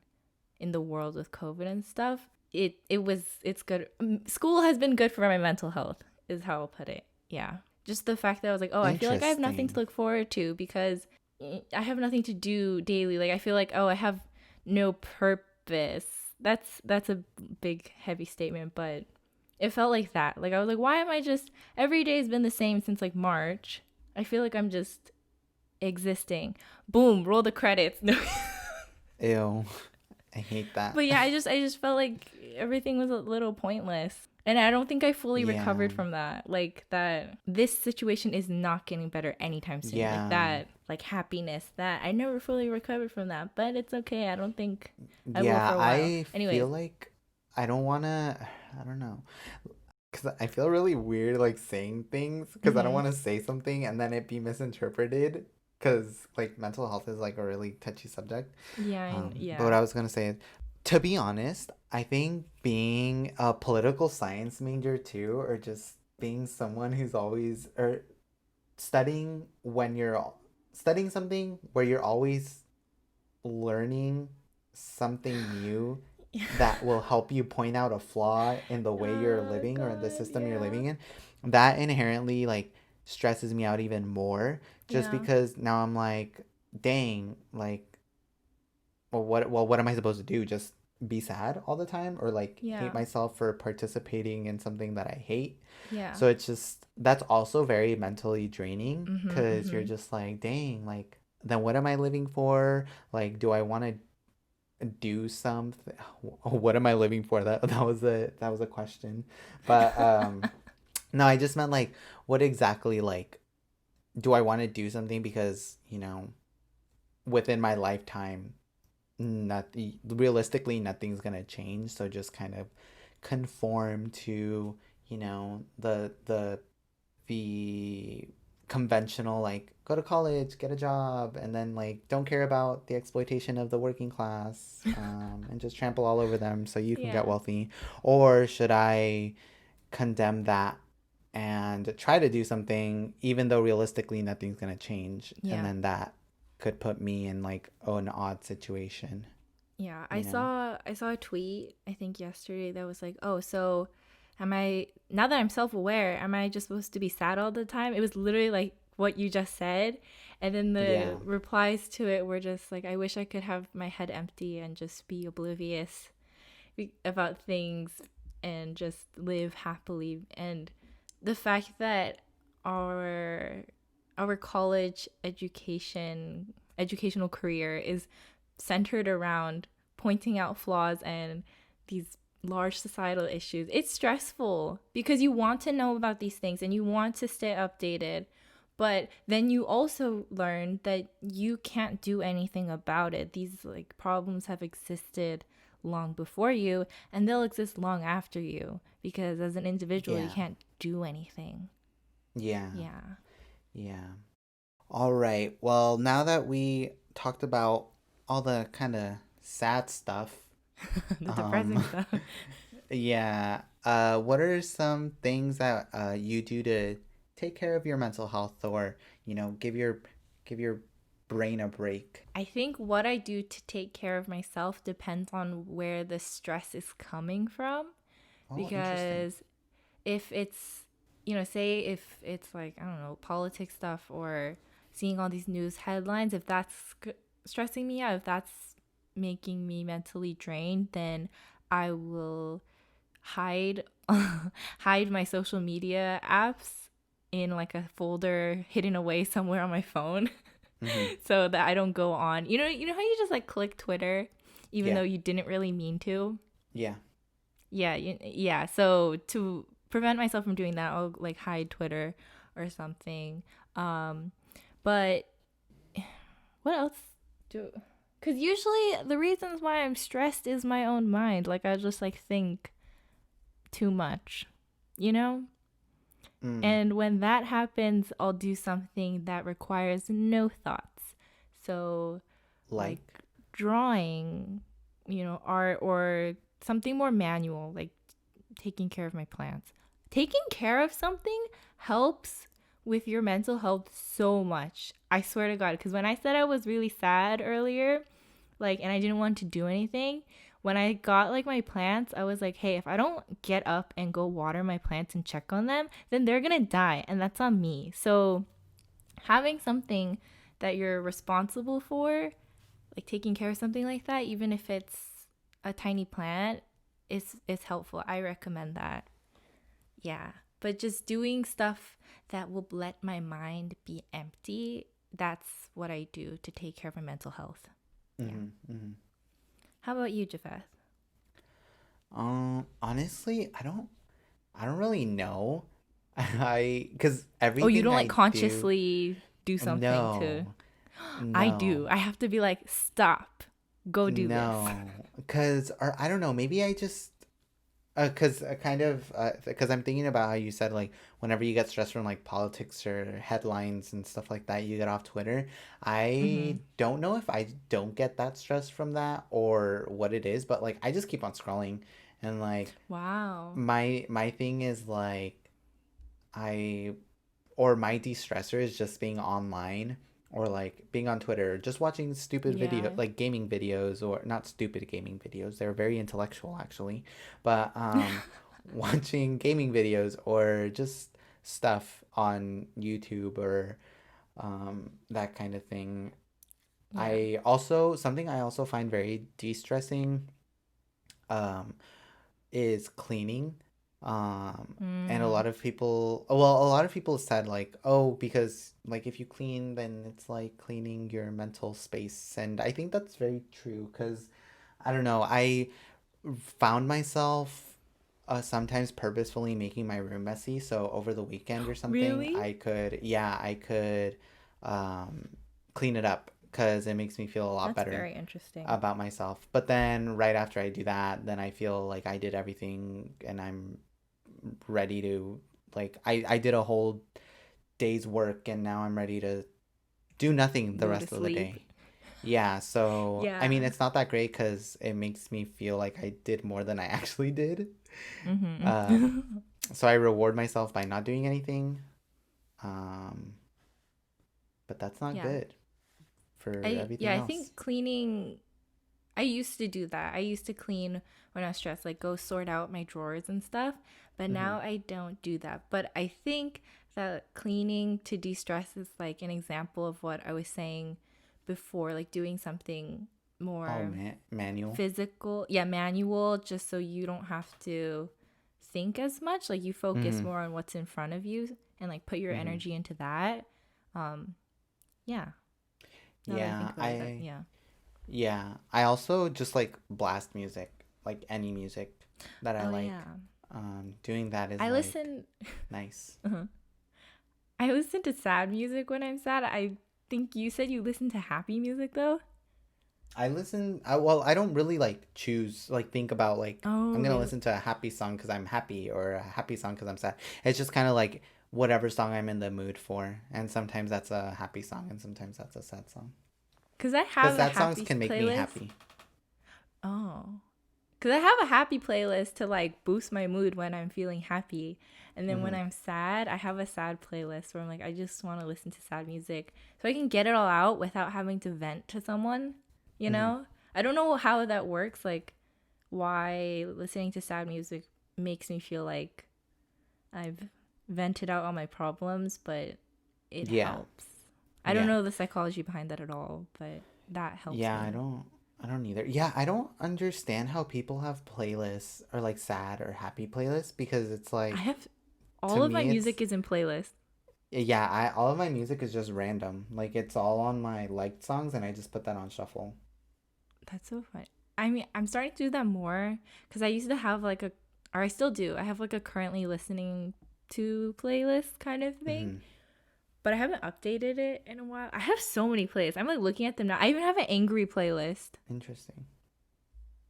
in the world with COVID and stuff, it's good. School has been good for my mental health, is how I'll put it. Yeah. Just the fact that I was like, oh, I feel like I have nothing to Interesting. look forward to because I have nothing to do daily. Like I feel like, oh, I have no purpose. That's a big heavy statement, but it felt like that. Like I was like, why am I just every day has been the same since like March. I feel like I'm just existing. Boom, roll the credits. No. Ew. I hate that. But yeah, I just felt like everything was a little pointless. And I don't think I fully Yeah. recovered from that. Like that this situation is not getting better anytime soon. Like Yeah. that, like happiness, that I never fully recovered from that. But it's okay. I don't think I will for Yeah, a while. I Anyways. feel like I don't want to, I don't know. Because I feel really weird like saying things because I don't Mhm. want to say something and then it be misinterpreted because like mental health is like a really touchy subject. Yeah, But what yeah. I was gonna say is, to be honest, I think being a political science major too, or just being someone who's always or studying when you're studying something where you're always learning something new that will help you point out a flaw in the way you're Oh living or in the god, system you're yeah. living in, that inherently like stresses me out even more just Yeah. because now I'm like, dang, like, what am I supposed to do? Just be sad all the time or like hate Yeah. myself for participating in something that I hate? Yeah. So it's just that's also very mentally draining Mhm. because you're Mhm. just like, dang, like then what am I living for? Like, do I want to do something? What am I living for? That was a question. But no, I just meant like what exactly like do I want to do something because, within my lifetime not realistically nothing's going to change, so just kind of conform to, the conventional like go to college, get a job, and then like don't care about the exploitation of the working class, and just trample all over them so you can get Yeah. wealthy? Or should I condemn that and try to do something even though realistically nothing's going to change, and Yeah. then that could put me in like an odd situation, Yeah, I you know? saw a tweet I think yesterday that was like, "Oh, so am I now that I'm self-aware, am I just supposed to be sad all the time?" It was literally like what you just said. And then the Yeah. replies to it were just like, "I wish I could have my head empty and just be oblivious about things and just live happily." And the fact that our our college educational career is centered around pointing out flaws and these large societal issues. It's stressful because you want to know about these things and you want to stay updated. But then you also learn that you can't do anything about it. These like problems have existed long before you and they'll exist long after you because as an individual you Yeah. can't do anything. Yeah. Yeah. Yeah. All right. Well, now that we talked about all the kind of sad stuff, The depressing um, stuff. yeah, what are some things that you do to take care of your mental health, or give your brain a break? I think what I do to take care of myself depends on where the stress is coming from. Oh, interesting. Because if it's, say if it's like, I don't know, politics stuff or seeing all these news headlines, if that's stressing me out, if that's making me mentally drained, then I will hide hide my social media apps in like a folder hidden away somewhere on my phone Mm-hmm. so that I don't go on. You know how you just like click Twitter even Yeah. though you didn't really mean to? Yeah. Yeah, yeah. So to prevent myself from doing that, I'll like hide Twitter or something. Um, but what else do? Because usually the reasons why I'm stressed is my own mind. Like I just like think too much, you know? Mm. And when that happens, I'll do something that requires no thoughts. So Like, like drawing, art, or something more manual, like taking care of my plants. Taking care of something helps with your mental health so much. I swear to God, because when I said I was really sad earlier, like, and I didn't want to do anything, when I got like my plants, I was like, hey, if I don't get up and go water my plants and check on them, then they're gonna die, and that's on me. So having something that you're responsible for, like taking care of something like that, even if it's a tiny plant, is helpful. I recommend that. Yeah. But just doing stuff that will let my mind be empty, that's what I do to take care of my mental health. Yeah. How about you, Japheth? honestly, I don't really know. Because Oh, you everything don't like I do, consciously do something to. no, I do. no, I have to be like, stop, go do this. no. Because, or I don't know, maybe I just, because because I'm thinking about how you said, like, whenever you get stressed from, like, politics or headlines and stuff like that, you get off Twitter. Mm-hmm. I don't know if I don't get that stress from that or what it is, but, like, I just keep on scrolling. And, like, Wow. my thing is, like, I or my de-stressor is just being online or like being on Twitter, just watching stupid video Yeah. like gaming videos, or not stupid gaming videos. They're very intellectual actually. But watching gaming videos or just stuff on YouTube or that kind of thing. Yeah. Something I also find very de-stressing um is cleaning. And a Mm. lot of people, well, a lot of people said like, oh, because like if you clean, then it's like cleaning your mental space. And I think that's very true because I don't know, I found myself sometimes purposefully making my room messy. So over the weekend or something, Really? I could clean it up because it makes me feel a lot That's better very interesting. about myself. But then right after I do that, then I feel like I did everything and I'm ready to like I did a whole day's work and now I'm ready to do nothing the Go to rest of the sleep. day. Yeah, so I Yeah. mean it's not that great cuz it makes me feel like I did more than I actually did. Uh Mm-hmm. so I reward myself by not doing anything. Um but that's not Yeah. good for everything I else. think cleaning, I used to do that. I used to clean when I was stressed, like go sort out my drawers and stuff. But Mhm. now I don't do that. But I think that cleaning to de stress is like an example of what I was saying before, like doing something Oh more man, manual. physical, yeah, manual, just so you don't have to think as much. Like you focus Mhm. more on what's in front of you and like put your Mhm. energy into that. Um, yeah, now that I think Yeah, about it, that, yeah. I also just like blast music, like any music that I Oh, like. yeah. Doing that is I like listen nice. I listen to sad music when I'm sad. I think you said you listen to happy music though. Well, I don't really like choose, like think about like Oh, I'm gonna really? listen to a happy song because I'm happy or a happy song because I'm sad. It's just kind of like whatever song I'm in the mood for, and sometimes that's a happy song, and sometimes that's a sad song. Cuz I Because have a sad songs happy can make me playlist. happy. Oh. Cuz I have a happy playlist to like boost my mood when I'm feeling happy. And then when Mm-hmm. I'm sad, I have a sad playlist where I'm like I just want to listen to sad music so I can get it all out without having to vent to someone, you Mm-hmm. know? I don't know how that works, like why listening to sad music makes me feel like I've vented out all my problems, but it Yeah, helps. I don't yeah. know the psychology behind that at all, but that helps Yeah, me. I don't either. Yeah, I don't understand how people have playlists or like sad or happy playlists because it's I like have to all of my me it's music is in playlists. yeah, I all of my music is just random. Like it's all on my liked songs and I just put that on shuffle. That's so fun. I mean, I'm starting to do that more because I used to have like or I still do. I have like a currently listening to playlist kind of thing, Mhm. but I haven't updated it in a while. I have so many playlists. I'm like looking at them now. I even have an angry playlist. Interesting.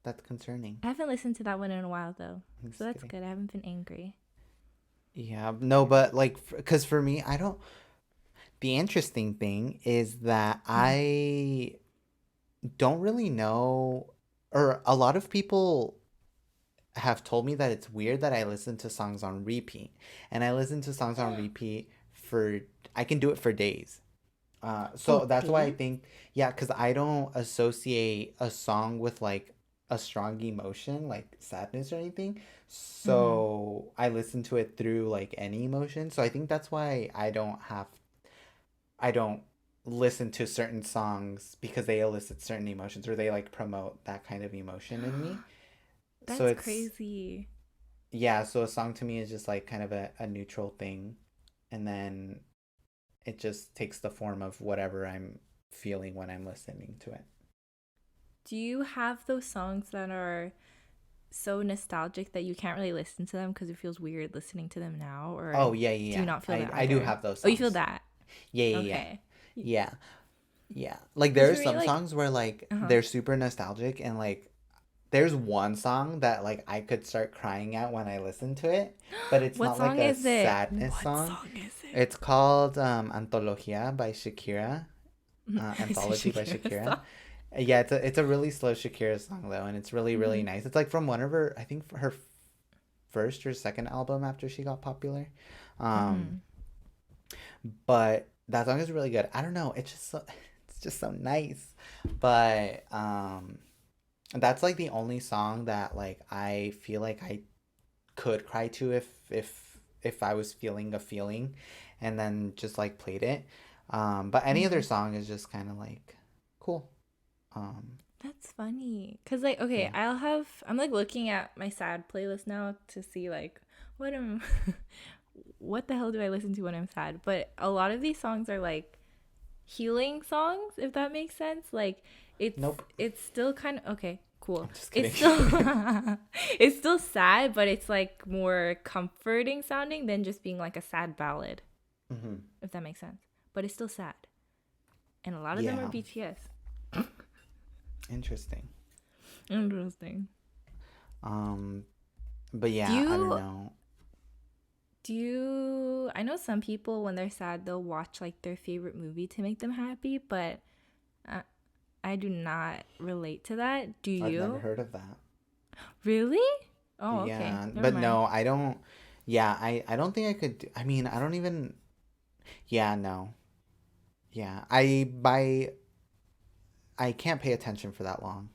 That's concerning. I haven't listened to that one in a while though, I'm so just that's kidding. good. I haven't been angry. Yeah, no, but like cuz for me, I don't the interesting thing is that I don't really know, or a lot of people have told me that it's weird that I listen to songs on repeat. And I listen to songs on repeat for, I can do it for days. Oh, So that's why I days? think, yeah, because I don't associate a song with like a strong emotion, like sadness or anything. Mm-hmm. So I listen to it through like any emotion. So I think that's why I don't listen to certain songs because they elicit certain emotions or they like promote that kind of emotion in me. So That's it's, crazy. yeah, so a song to me is just like kind of a neutral thing. And then it just takes the form of whatever I'm feeling when I'm listening to it. Do you have those songs that are so nostalgic that you can't really listen to them because it feels weird listening to them now? Or Oh, yeah, do you yeah, not feel yeah. that I do either? have those Oh, you feel songs. that? Yeah, yeah, yeah. Okay. Yeah. Yeah. Like there Because are for me, some like, songs where like uh-huh. they're super nostalgic and like there's one song that like I could start crying at when I listen to it, but it's What not like song a is it? sadness What song. song is it? It's called Antología by Shakira. It's a Anthology by Shakira Shakira. song. Yeah, it's a really slow Shakira song though, and it's really really Mm-hmm. nice. It's like from one of her, I think her first or second album after she got popular. Um, Mm-hmm. but that song is really good. I don't know, it's just so it's just so nice. But that's like the only song that like I feel like I could cry to if I was feeling a feeling and then just like played it. But any other Mm-hmm. song is just kind of like cool. Um, That's funny. Cause like, okay, yeah. I'm like looking at my sad playlist now to see like what am what the hell do I listen to when I'm sad? But a lot of these songs are like healing songs, if that makes sense. Like it's Nope. it's still kind of okay, cool. I'm just It's kidding. still it's still sad, but it's like more comforting sounding than just being like a sad ballad, hmm if that makes sense. But it's still sad. And a lot of them are Yeah. BTS. Interesting. Interesting. Um, but Do yeah, I don't you know. I know some people when they're sad they'll watch like their favorite movie to make them happy, but I, I do not relate to that. Do I've never you? heard of that. Really? Oh, okay. Yeah, Never but mind. no, I don't. Yeah, I don't think I could. I mean, I don't even. Yeah, no. Yeah, I can't pay attention for that long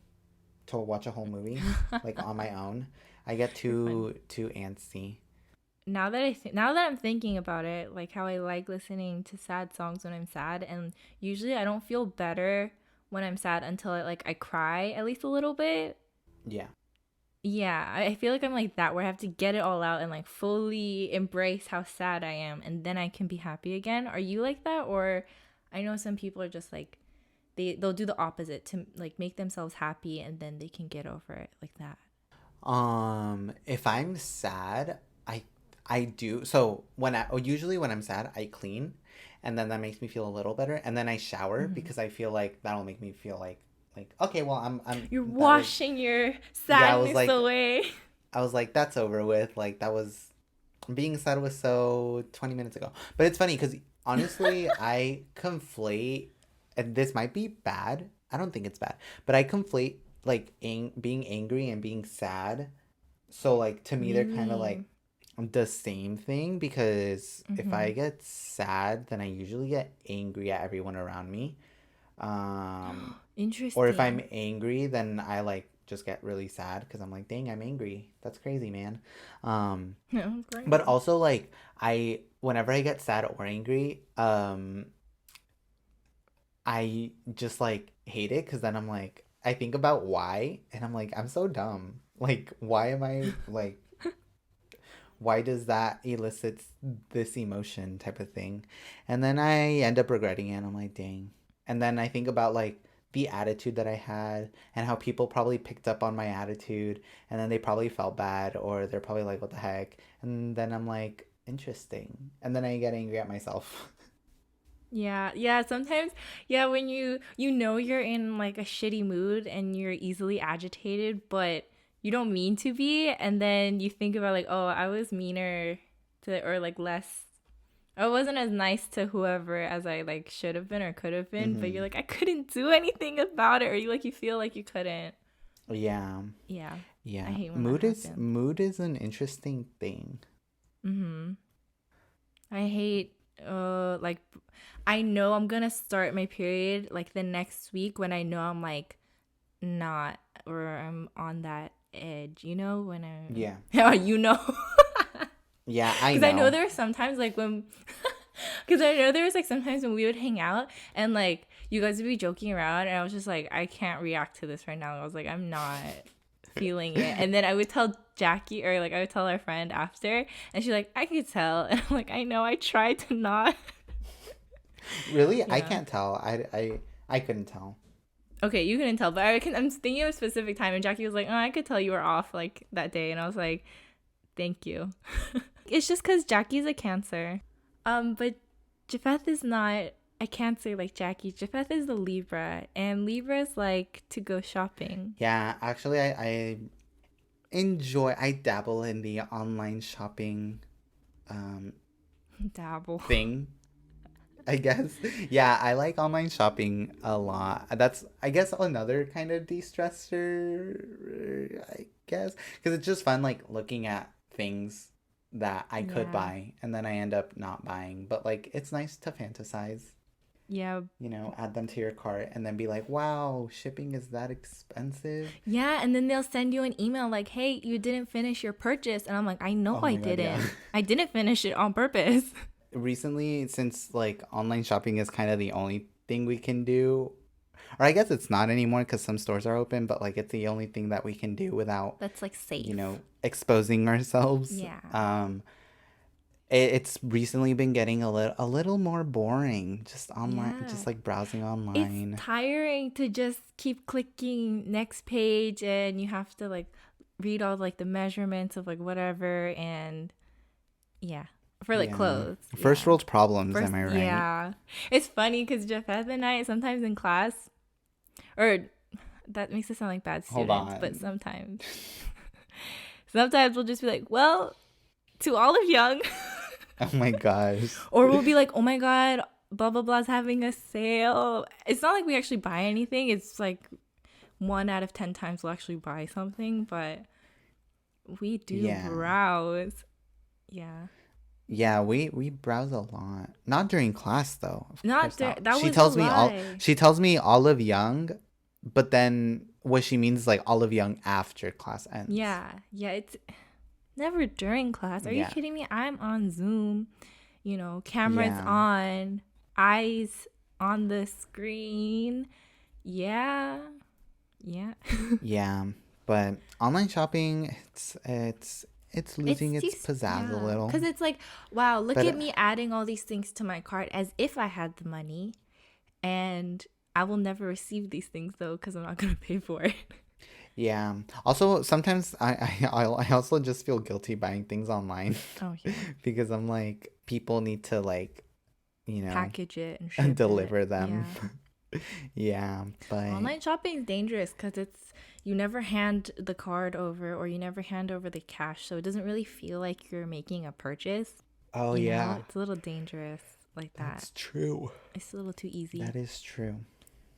to watch a whole movie like on my own. I get You're funny. too antsy. Now that I'm thinking about it, like how I like listening to sad songs when I'm sad, and usually I don't feel better when I'm sad until I cry at least a little bit. Yeah. Yeah, I feel like I'm like that where I have to get it all out and like fully embrace how sad I am and then I can be happy again. Are you like that? Or I know some people are just like they'll do the opposite to like make themselves happy and then they can get over it like that. If I'm sad, I do. So usually when I'm sad, I clean, and then that makes me feel a little better, and then I shower Hmm. because I feel like that'll make me feel like okay, well I'm You're that was washing your yeah, sadness away. I was like that's over with. Like that was being sad was so 20 minutes ago. But it's funny because honestly, I conflate, and this might be bad. I don't think it's bad, but I conflate like being angry and being sad. So like to me, they're kind of like Really? the same thing because if I Mm-hmm. get sad, then I usually get angry at everyone around me. Um, or if I'm Interesting. angry, then I like just get really sad because I'm like, dang, I'm angry. That's crazy, man. Um, but Crazy. also like whenever I get sad or angry, I just like hate it because then I'm like, I think about why, and I'm like, I'm so dumb. Like, why am I like why does that elicit this emotion type of thing? And then I end up regretting it. And I'm like, dang. And then I think about like the attitude that I had and how people probably picked up on my attitude and then they probably felt bad or they're probably like, what the heck? And then I'm like, interesting. And then I get angry at myself. Yeah, yeah, sometimes yeah, when you know you're in like a shitty mood and you're easily agitated, but you don't mean to be, and then you think about like, oh, I was meaner to or like less I wasn't as nice to whoever as I like should have been or could have been, but you're Mm-hmm. like I couldn't do anything about it, or you feel like you couldn't. Yeah. Yeah, I Yeah. hate when that happens. Mood is an interesting thing. Mhm. I hate like I know I'm gonna start my period like the next week when I know I'm like not or I'm on that edge, you know, when I Yeah. yeah, you know. Yeah, I Because I know know. there are sometimes like when because I know there was like sometimes when we would hang out and like you guys would be joking around and I was just like I can't react to this right now. I was like I'm not feeling it. And then I would tell Jackie or like I would tell our friend after and she's like I could tell and I'm like I know I tried to not. Really? I Yeah. can't tell. I couldn't tell. Okay, you couldn't tell, but I'm thinking of a specific time and Jackie was like, "Oh, I could tell you were off like that day." And I was like, "Thank you." It's just cuz Jackie's a Cancer. But Japheth is not a Cancer like Jackie. Japheth is a Libra, and Libras like to go shopping. Yeah, actually I dabble in the online shopping um Dabble. thing, I guess. Yeah, I like online shopping a lot. That's, I guess, another kind of de-stressor, I guess, because it's just fun, like looking at things that I could Yeah. buy and then I end up not buying. But like, it's nice to fantasize, Yeah. add them to your cart and then be like, wow, shipping is that expensive? Yeah, and then they'll send you an email like, "Hey, you didn't finish your purchase." And I'm like, "I know Oh I my God, yeah. didn't. I didn't finish it on purpose." Recently, since like online shopping is kind of the only thing we can do, or I guess it's not anymore because some stores are open, but like it's the only thing that we can do without, That's like safe. exposing ourselves. Yeah. It's recently been getting a little more boring, just online, Yeah. just like browsing It's online. tiring to just keep clicking next page and you have to like read all like the measurements of like whatever and yeah. For like Yeah. clothes. First Yeah. world problems, First, am I right? yeah. It's funny because Japheth and I sometimes in class, or that makes us sound like bad Hold students, but on. sometimes, sometimes we'll just be like, well, to all of young, Oh my gosh. or we'll be like, oh my God, blah, blah, blah's having a sale. It's not like we actually buy anything. It's like 1 out of 10 times we'll actually buy something, but we do Yeah. browse. Yeah. Yeah, we browse a lot. Not during class though. Of Not course there. not. That She was a tells me all lie. she tells me Olive Young, but then what she means is like Olive Young after class ends. Yeah. Yeah. It's never during class. Are you Yeah. kidding me? I'm on Zoom, cameras Yeah. on, eyes on the screen. Yeah. Yeah. Yeah. But online shopping, it's It's losing its just, pizzazz a yeah. little. Because it's like, wow, look But at me adding all these things to my cart as if I had the money. And I will never receive these things though, because I'm not going to pay for it. yeah. Also, sometimes I also just feel guilty buying things online Oh, yeah. because I'm like, people need to like, you know, Package it and ship it. deliver them. Yeah. Yeah, but Online shopping is dangerous because you never hand the card over or you never hand over the cash, so it doesn't really feel like you're making a purchase. oh yeah, It's a little dangerous like that. that's true. It's a little too easy. That is true.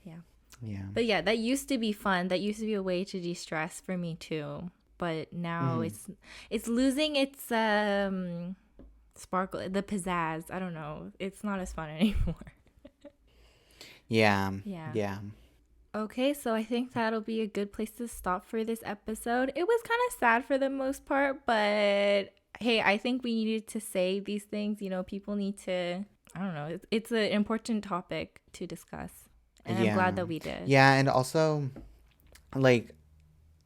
Yeah. Yeah. But yeah, that used to be fun. That used to be a way to de-stress for me too. But now Hmm. it's losing its sparkle, the pizzazz. I don't know. It's not as fun anymore. Yeah. Yeah. Yeah. Okay, so I think that'll be a good place to stop for this episode. It was kind of sad for the most part, but hey, I think we needed to say these things. People need to, I don't know, it's an important topic to discuss. And I'm glad Yeah. that we did. Yeah, and also like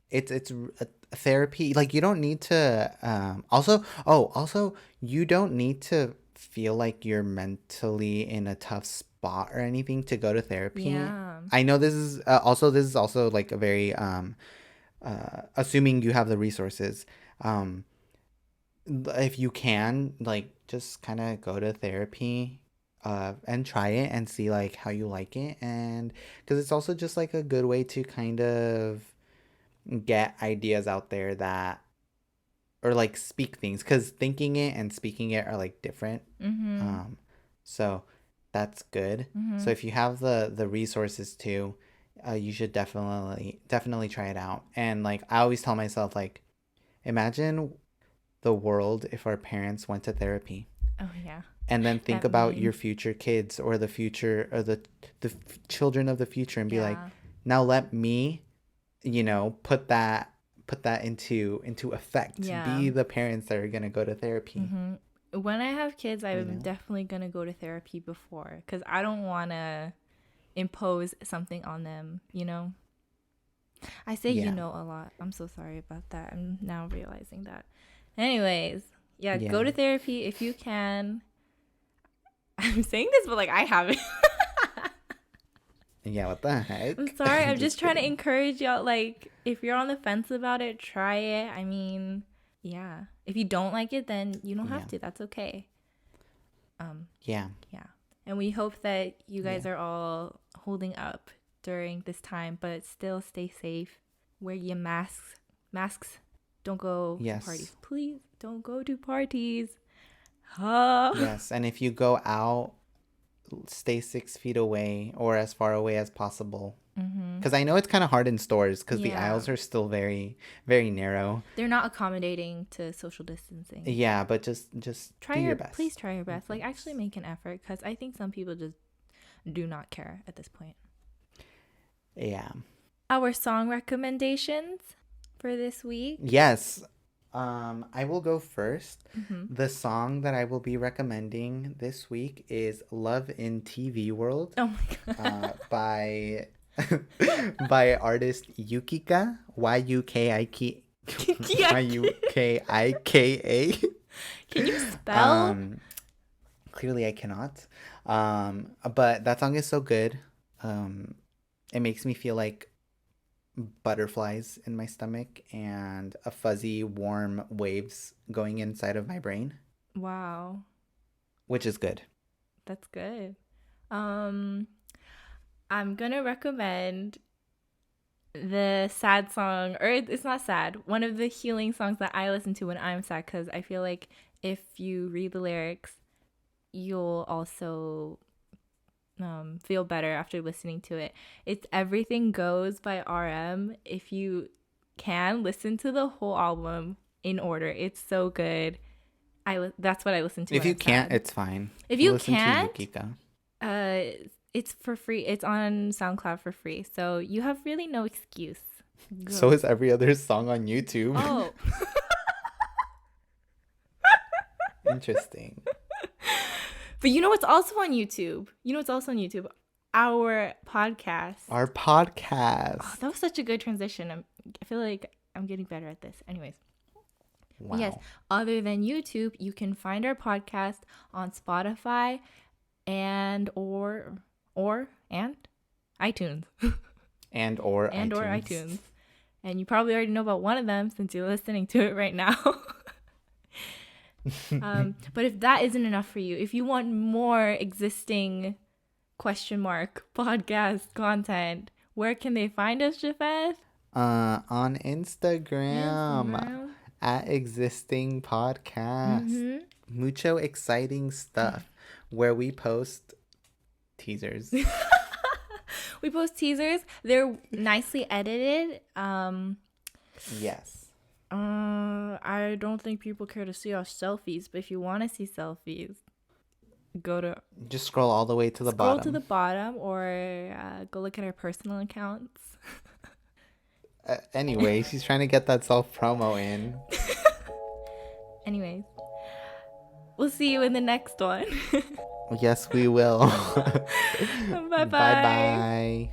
it's a therapy. Like you don't need to also you don't need to feel like you're mentally in a tough spot or anything to go to therapy. Yeah. I know this is also like a very assuming you have the resources. Um if you can, like, just kind of go to therapy and try it and see like how you like it, and because it's also just like a good way to kind of get ideas out there that or like speak things, because thinking it and speaking it are like different. So that's good. So if you have the resources to, you should definitely try it out. And like I always tell myself, like, imagine the world if our parents went to therapy. Oh yeah. And then think That about meme. your future kids, or the future, or the children of the future, and be like, Yeah. now let me, put that into effect. Yeah. Be the parents that are gonna go to therapy. When I have kids, You I'm know? definitely gonna go to therapy before, because I don't want to impose something on them. I say Yeah. a lot. I'm so sorry about that. I'm now realizing that. Anyways, yeah, Yeah. go to therapy if you can. I'm saying this, but like I haven't. Yeah, what the heck? I'm sorry. I'm just trying to kidding. encourage y'all. Like, if you're on the fence about it, try it. I mean, yeah. If you don't like it, then you don't have Yeah. to. That's okay. Yeah. Yeah. And we hope that you guys Yeah. are all holding up during this time, but still stay safe. Wear your masks. Masks. Don't go to Yes. parties. Please don't go to parties. Huh? Yes. And if you go out, stay 6 feet away, or as far away as possible. Because I know it's kind of hard in stores, because the Yeah. aisles are still very, very narrow. They're not accommodating to social distancing. Yeah, but just do your best. Please try your best. Like, actually make an effort, because I think some people just do not care at this point. Yeah. Our song recommendations for this week. Yes. I will go first. The song that I will be recommending this week is "Love in TV World" Oh my god. by by artist Yukika, Yukika. Yukika. Can you spell? Clearly I cannot. But that song is so good. It makes me feel like butterflies in my stomach and a fuzzy, warm waves going inside of my brain, Wow. which is good. That's good. I'm gonna recommend the sad song, or it's not sad, one of the healing songs that I listen to when I'm sad, because I feel like if you read the lyrics, you'll also feel better after listening to it. It's Everything Goes by RM. If you can, listen to the whole album in order. It's so good. That's what I listen to. If when you I'm can't, sad. it's fine. If you Listen can't, to Yukika. it's for free. It's on SoundCloud for free, so you have really no excuse. Go. So is every other song on YouTube. Oh. Interesting. But you know what's also on YouTube? Our podcast. Our podcast. Oh, that was such a good transition. I feel like I'm getting better at this. Anyways. Wow. Yes. Other than YouTube, you can find our podcast on Spotify and iTunes. And or iTunes. And you probably already know about one of them since you're listening to it right now. But if that isn't enough for you, if you want more existing ? Podcast content, where can they find us, Jafeth? On Instagram. At Existing Podcast. Mucho exciting stuff where we post teasers. We post teasers. They're nicely edited. Yes. I don't think people care to see our selfies, but if you want to see selfies, just scroll all the way to the bottom. Scroll to the bottom, or go look at our personal accounts. Anyway, she's trying to get that self-promo in. Anyways, we'll see you in the next one. Yes, we will. Bye-bye. Bye-bye.